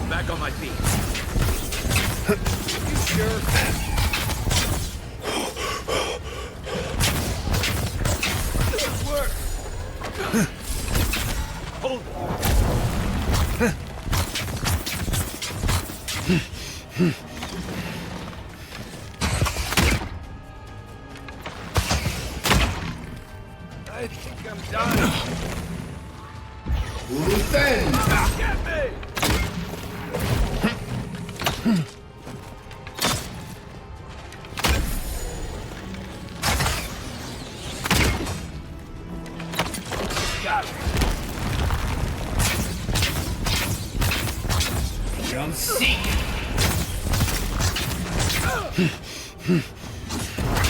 Back on my feet. You sure? Work. Hold I think I'm done. Luthen! Get me! Got it. Jump seek!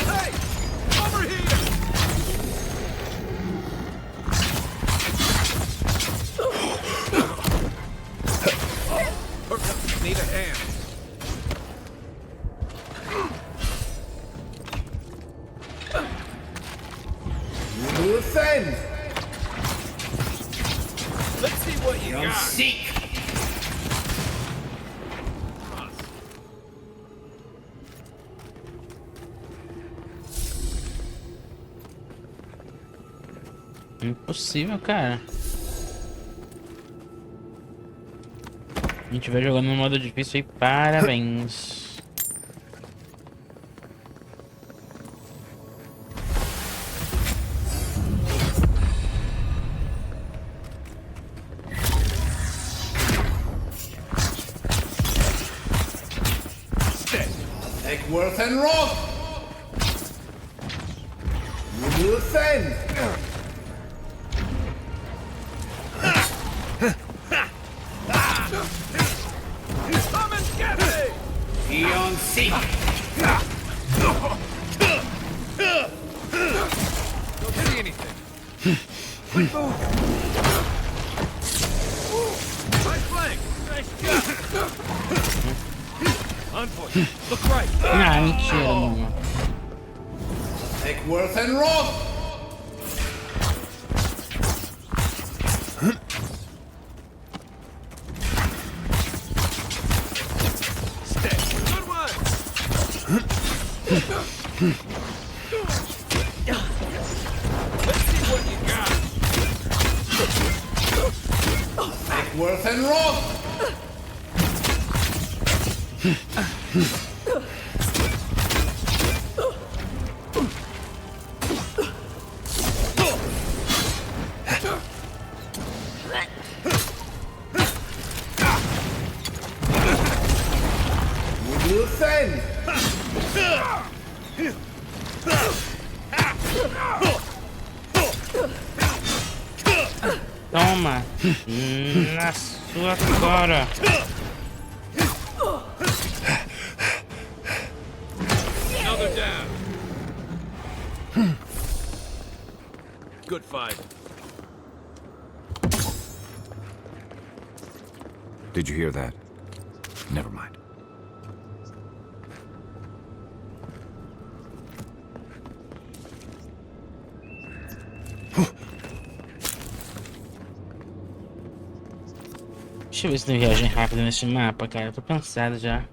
Hey! Over here! Need a hand. Luthen! Let's see what you got. Seek! Impossível, cara. A gente vai jogando no modo difícil aí, parabéns. Worth and Roth! Luthen! Come and get me! Beyond seek! Don't see anything. Quick move! Right flank! Nice job! On point! Look right! Ah, mentira, mano. Worth and Roth! Stay! Good one! Let's see what you got! Worth and Roth! Defend! Toma! Na sua cara! Another down. Good fight. Did you hear that? Never mind. Deixa eu ver se tem viagem rápida nesse mapa, cara. Eu tô cansado já.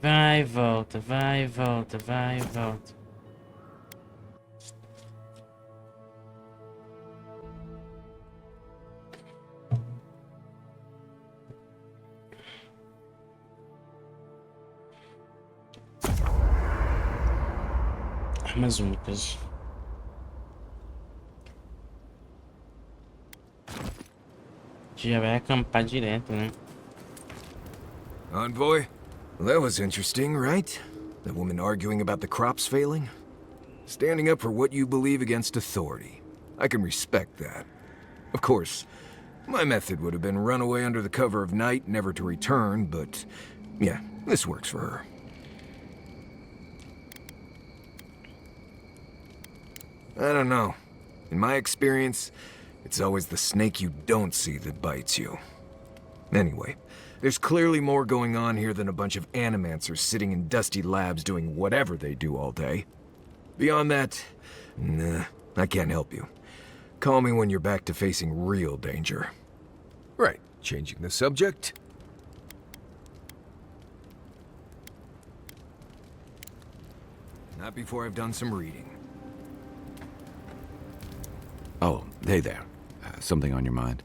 Vai e volta, vai e volta, vai e volta. Armas únicas. Já vai acampar direto, né? Envoy? Well, that was interesting, right? The woman arguing about the crops failing? Standing up for what you believe against authority. I can respect that. Of course, my method would have been run away under the cover of night, never to return, but yeah, this works for her. I don't know. In my experience, it's always the snake you don't see that bites you. Anyway, there's clearly more going on here than a bunch of animancers sitting in dusty labs doing whatever they do all day. Beyond that, nah, I can't help you. Call me when you're back to facing real danger. Right, changing the subject. Not before I've done some reading. Oh, hey there. Something on your mind?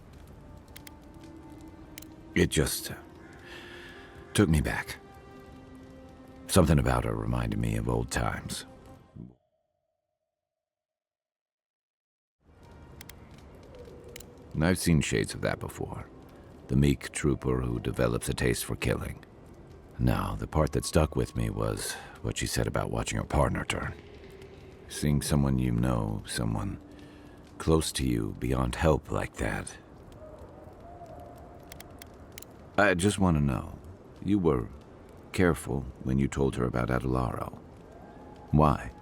It just took me back. Something about her reminded me of old times. I've seen shades of that before. The meek trooper who develops a taste for killing. Now, the part that stuck with me was what she said about watching her partner turn. Seeing someone you know, someone close to you, beyond help like that. I just want to know, you were careful when you told her about Adelaro. Why?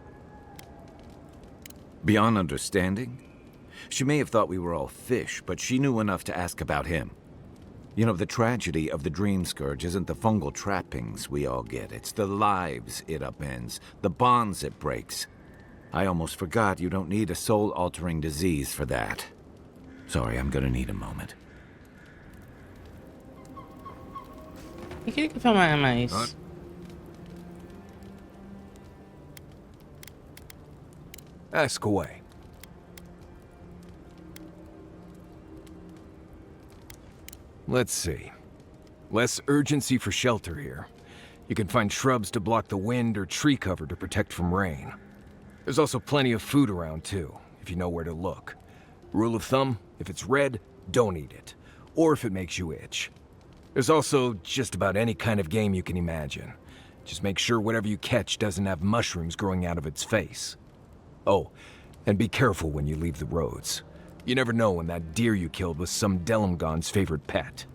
Beyond understanding? She may have thought we were all fish, but she knew enough to ask about him. You know, the tragedy of the Dream Scourge isn't the fungal trappings we all get. It's the lives it upends, the bonds it breaks. I almost forgot you don't need a soul-altering disease for that. Sorry, I'm gonna need a moment. Eu queria que falar mais. Ask away. Let's see. Less urgency for shelter here. You can find shrubs to block the wind or tree cover to protect from rain. There's also plenty of food around too, if you know where to look. Rule of thumb, if it's red, don't eat it. Or if it makes you itch. There's also just about any kind of game you can imagine. Just make sure whatever you catch doesn't have mushrooms growing out of its face. Oh, and be careful when you leave the roads. You never know when that deer you killed was some Delumgon's favorite pet.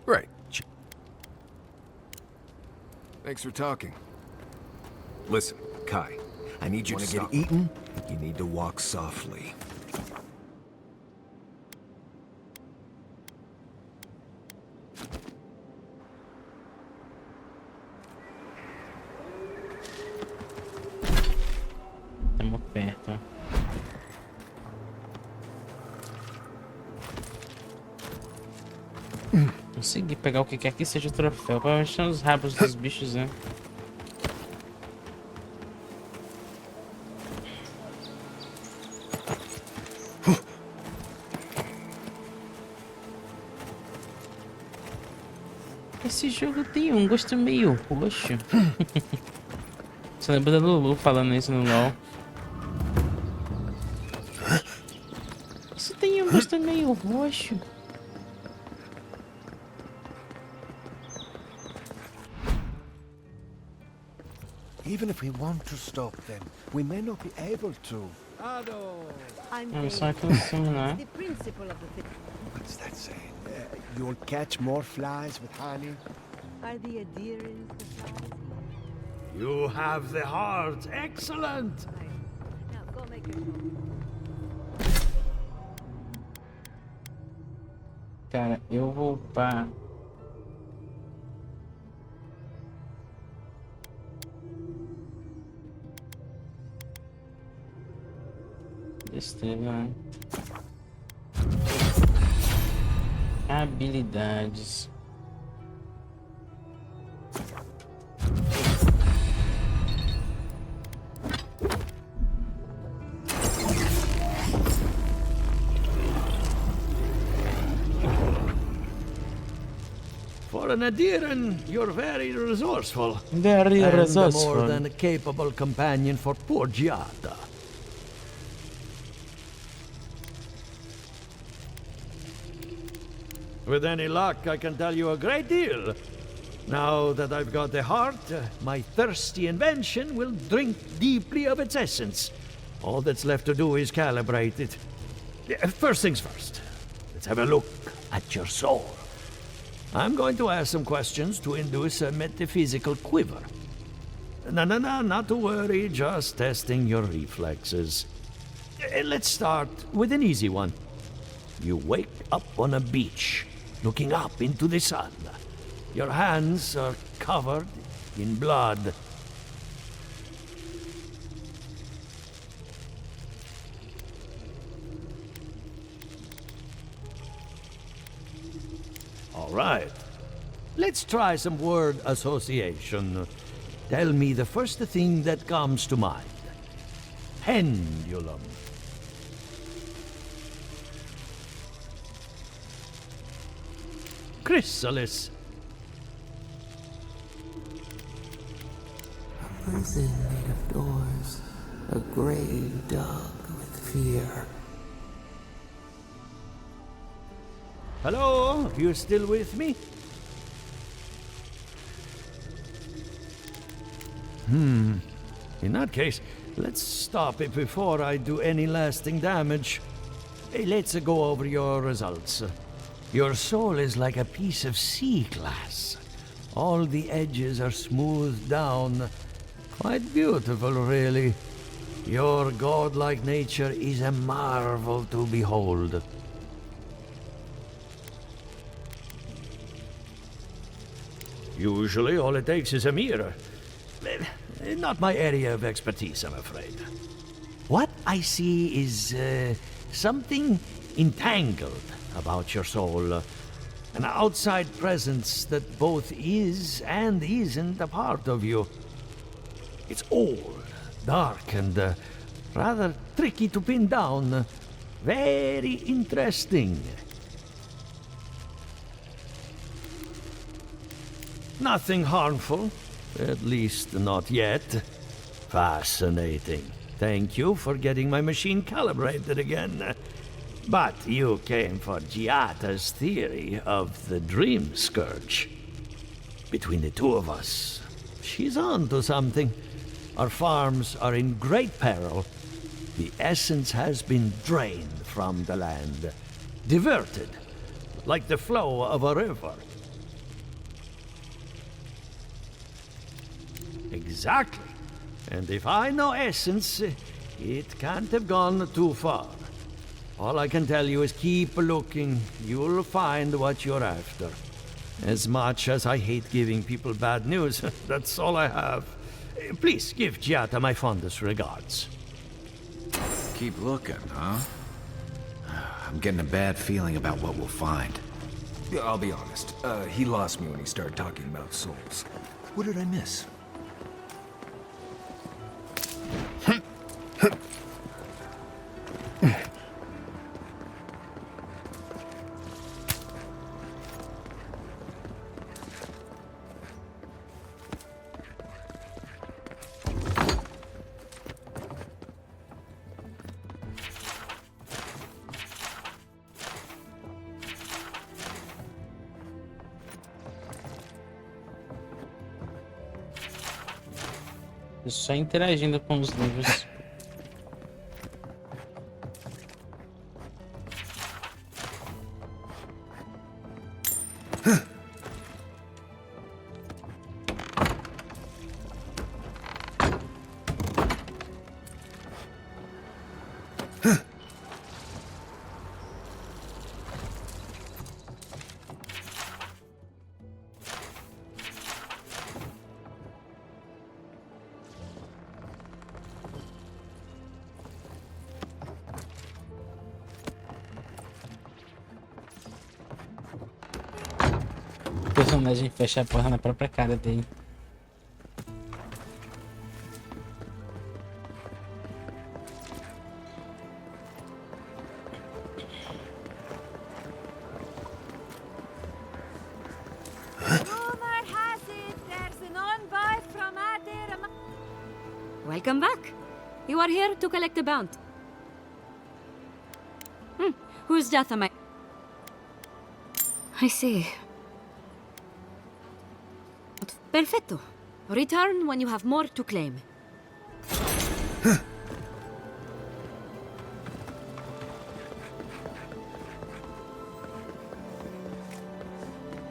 Right. Thanks for talking. Listen, Kai, I need you to get eaten. You need to walk softly. Estamos perto. Consegui pegar o que quer que seja o troféu. Provavelmente são os rabos dos bichos, né? Esse jogo tem um gosto meio roxo. Você lembra da Lulu falando isso no LoL? Isso tem um gosto meio roxo. Even if we want to stop them, we may not be able to. Só aquilo assim, né? The principle of the thing. What's that saying? You'll catch more flies with honey. Are the adherents the flies? You have the heart. Excellent. Now go make your show. Cara, eu vou upar. Destreza. Habilidades. For an adherent, you're very resourceful. Very and resourceful. More than a capable companion for poor Giada. With any luck, I can tell you a great deal. Now that I've got the heart, my thirsty invention will drink deeply of its essence. All that's left to do is calibrate it. First things first, let's have a look at your soul. I'm going to ask some questions to induce a metaphysical quiver. No, not to worry, just testing your reflexes. Let's start with an easy one. You wake up on a beach, looking up into the sun. Your hands are covered in blood. All right. Let's try some word association. Tell me the first thing that comes to mind. Pendulum. Chrysalis. A prison made of doors, a grave dug with fear. Hello? You still with me? In that case, let's stop it before I do any lasting damage. Hey, let's go over your results. Your soul is like a piece of sea glass. All the edges are smoothed down. Quite beautiful, really. Your godlike nature is a marvel to behold. Usually, all it takes is a mirror. Not my area of expertise, I'm afraid. What I see is something entangled about your soul. An outside presence that both is and isn't a part of you. It's old, dark, and rather tricky to pin down. Very interesting. Nothing harmful, at least not yet. Fascinating. Thank you for getting my machine calibrated again. But you came for Giata's theory of the dream scourge. Between the two of us, she's on to something. Our farms are in great peril. The essence has been drained from the land, diverted, like the flow of a river. Exactly. And if I know essence, it can't have gone too far. All I can tell you is keep looking. You'll find what you're after. As much as I hate giving people bad news, that's all I have. Please give Giata my fondest regards. Keep looking, huh? I'm getting a bad feeling about what we'll find. Yeah, I'll be honest. He lost me when he started talking about souls. What did I miss? Só interagindo com os livros. O personagem fecha a porta na própria cara dele. Welcome back. You are here to collect the bounty. Whose death am I? I see. Perfecto. Return when you have more to claim.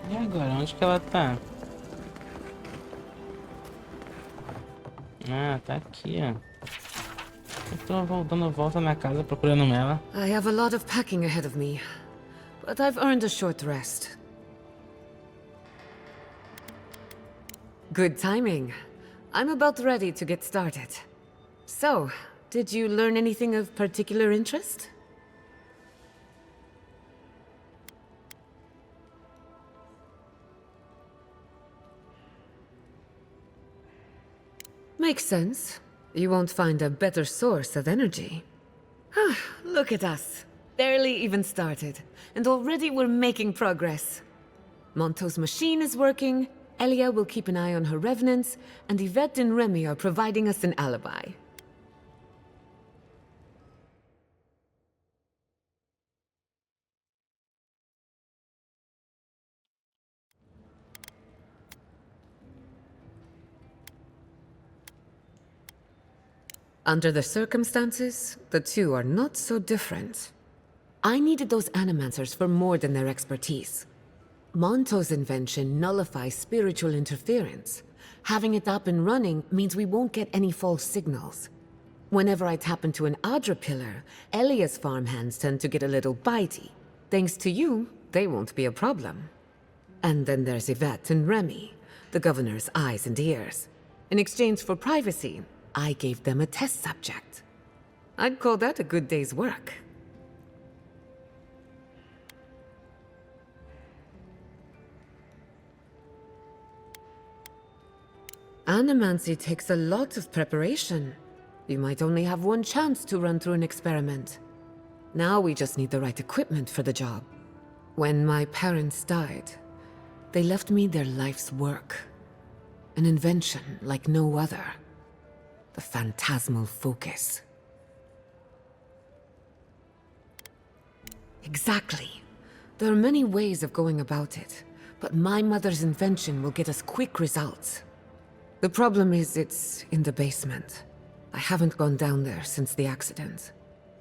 E agora? Onde que ela tá? Ah, tá aqui, ó. Eu tô dando volta na casa procurando ela. I have a lot of packing ahead of me, but I've earned a short rest. Good timing. I'm about ready to get started. So, did you learn anything of particular interest? Makes sense. You won't find a better source of energy. Look at us. Barely even started, and already we're making progress. Monto's machine is working, Elia will keep an eye on her revenants, and Yvette and Remy are providing us an alibi. Under the circumstances, the two are not so different. I needed those animancers for more than their expertise. Monto's invention nullifies spiritual interference. Having it up and running means we won't get any false signals. Whenever I tap into an Adra pillar, Elia's farmhands tend to get a little bitey. Thanks to you, they won't be a problem. And then there's Yvette and Remy, the governor's eyes and ears. In exchange for privacy, I gave them a test subject. I'd call that a good day's work. Animancy takes a lot of preparation. You might only have one chance to run through an experiment. Now we just need the right equipment for the job. When my parents died, they left me their life's work. An invention like no other. The phantasmal focus. Exactly. There are many ways of going about it, but my mother's invention will get us quick results. The problem is it's in the basement. I haven't gone down there since the accident.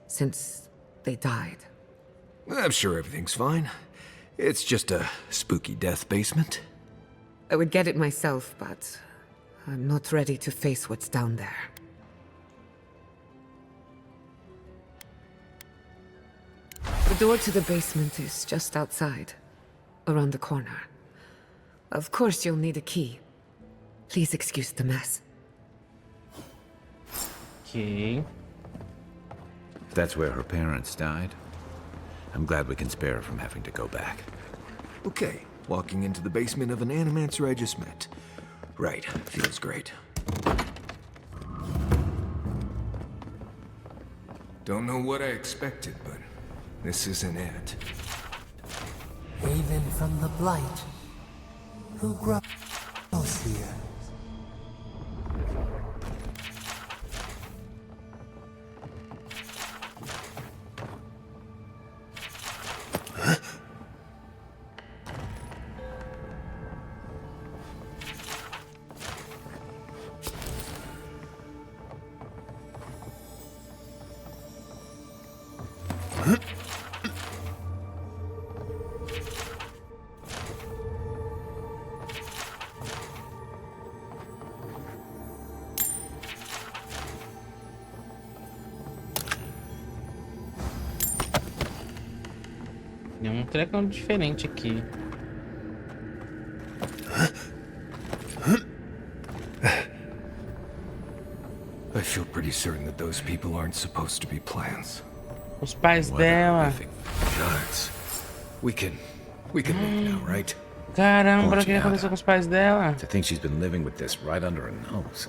Since they died. I'm sure everything's fine. It's just a spooky death basement. I would get it myself, but I'm not ready to face what's down there. The door to the basement is just outside, around the corner. Of course you'll need a key. Please excuse the mess. Okay. That's where her parents died. I'm glad we can spare her from having to go back. Okay, walking into the basement of an animancer I just met. Right, feels great. Don't know what I expected, but this isn't it. Haven from the blight, who grows here. É um trecão diferente aqui. I feel pretty certain that those people aren't supposed to be plants. Os pais dela. Nuts. We can leave now, right? Caramba, o que aconteceu com os pais dela? To think she's been living with this right under her nose.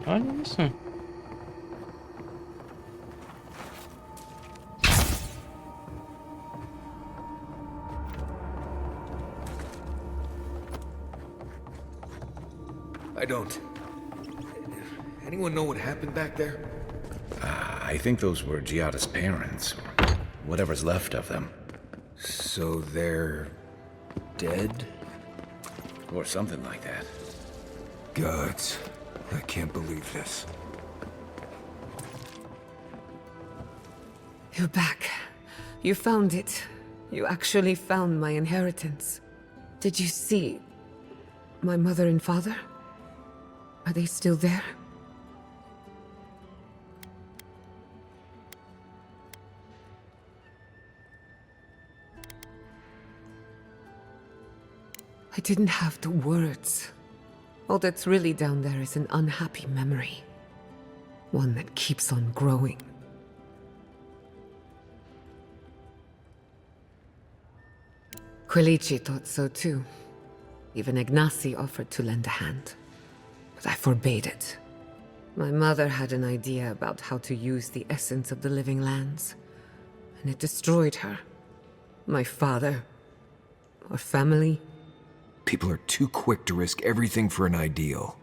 Olha isso. I don't. Anyone know what happened back there? I think those were Giada's parents, or whatever's left of them. So they're dead? Or something like that. Gods, I can't believe this. You're back. You found it. You actually found my inheritance. Did you see my mother and father? Are they still there? I didn't have the words. All that's really down there is an unhappy memory. One that keeps on growing. Quilici thought so too. Even Ignacy offered to lend a hand. But I forbade it. My mother had an idea about how to use the essence of the living lands. And it destroyed her. My father. Our family. People are too quick to risk everything for an ideal.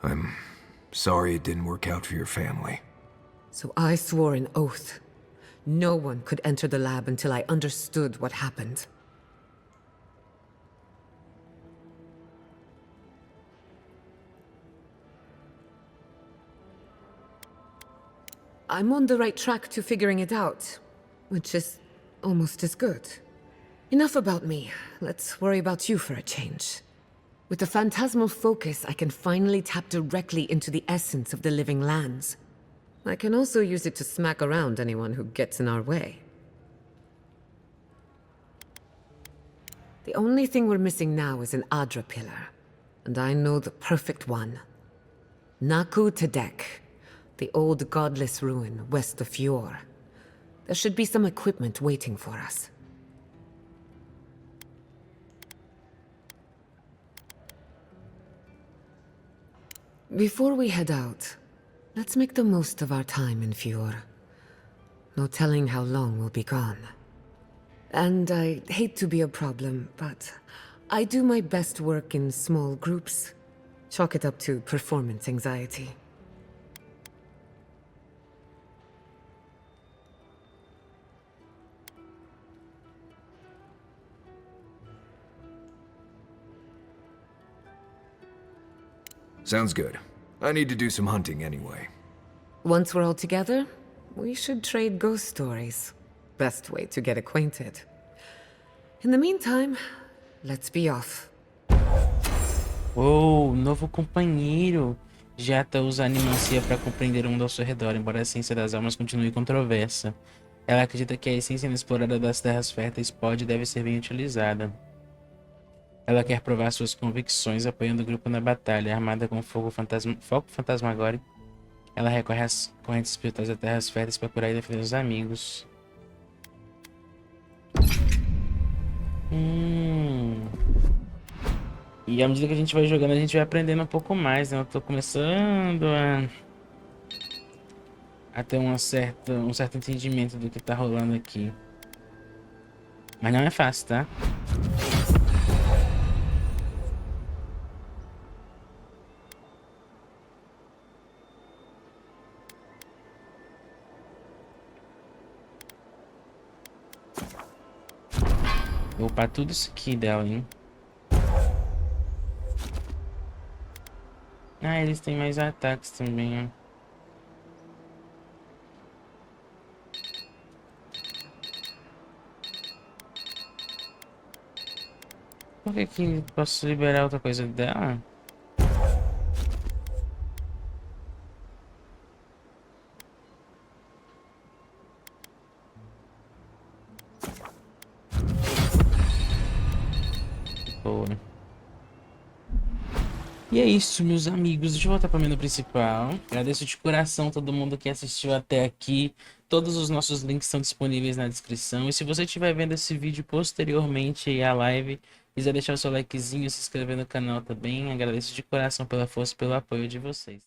I'm sorry it didn't work out for your family. So I swore an oath. No one could enter the lab until I understood what happened. I'm on the right track to figuring it out, which is almost as good. Enough about me. Let's worry about you for a change. With the phantasmal focus, I can finally tap directly into the essence of the living lands. I can also use it to smack around anyone who gets in our way. The only thing we're missing now is an Adra pillar. And I know the perfect one. Naku Tedek, the old godless ruin west of Fior. There should be some equipment waiting for us. Before we head out, let's make the most of our time in Fior. No telling how long we'll be gone. And I hate to be a problem, but I do my best work in small groups. Chalk it up to performance anxiety. Sounds good. I need to do some hunting anyway. Once we're all together, we should trade ghost stories. Best way to get acquainted. In the meantime, let's be off. Oh, novo companheiro. Jata usa animancia para compreender o mundo ao seu redor, embora a ciência das almas continue controversa. Ela acredita que a essência inexplorada das terras férteis pode e deve ser bem utilizada. Ela quer provar suas convicções apoiando o grupo na batalha, armada com fogo fantasmagórico. Ela recorre às correntes espirituais das terras férteis para curar e defender os amigos. E à medida que a gente vai jogando, a gente vai aprendendo um pouco mais, né? Eu tô começando a ter um certo entendimento do que tá rolando aqui. Mas não é fácil, tá? Vou upar tudo isso aqui dela, hein? Ah, eles têm mais ataques também, ó. Por que posso liberar outra coisa dela? Boa. E é isso, meus amigos. Deixa eu voltar para o menu principal. Agradeço de coração todo mundo que assistiu até aqui. Todos os nossos links estão disponíveis na descrição. E se você estiver vendo esse vídeo posteriormente aí à live, quiser deixar o seu likezinho, se inscrever no canal também, agradeço de coração pela força e pelo apoio de vocês.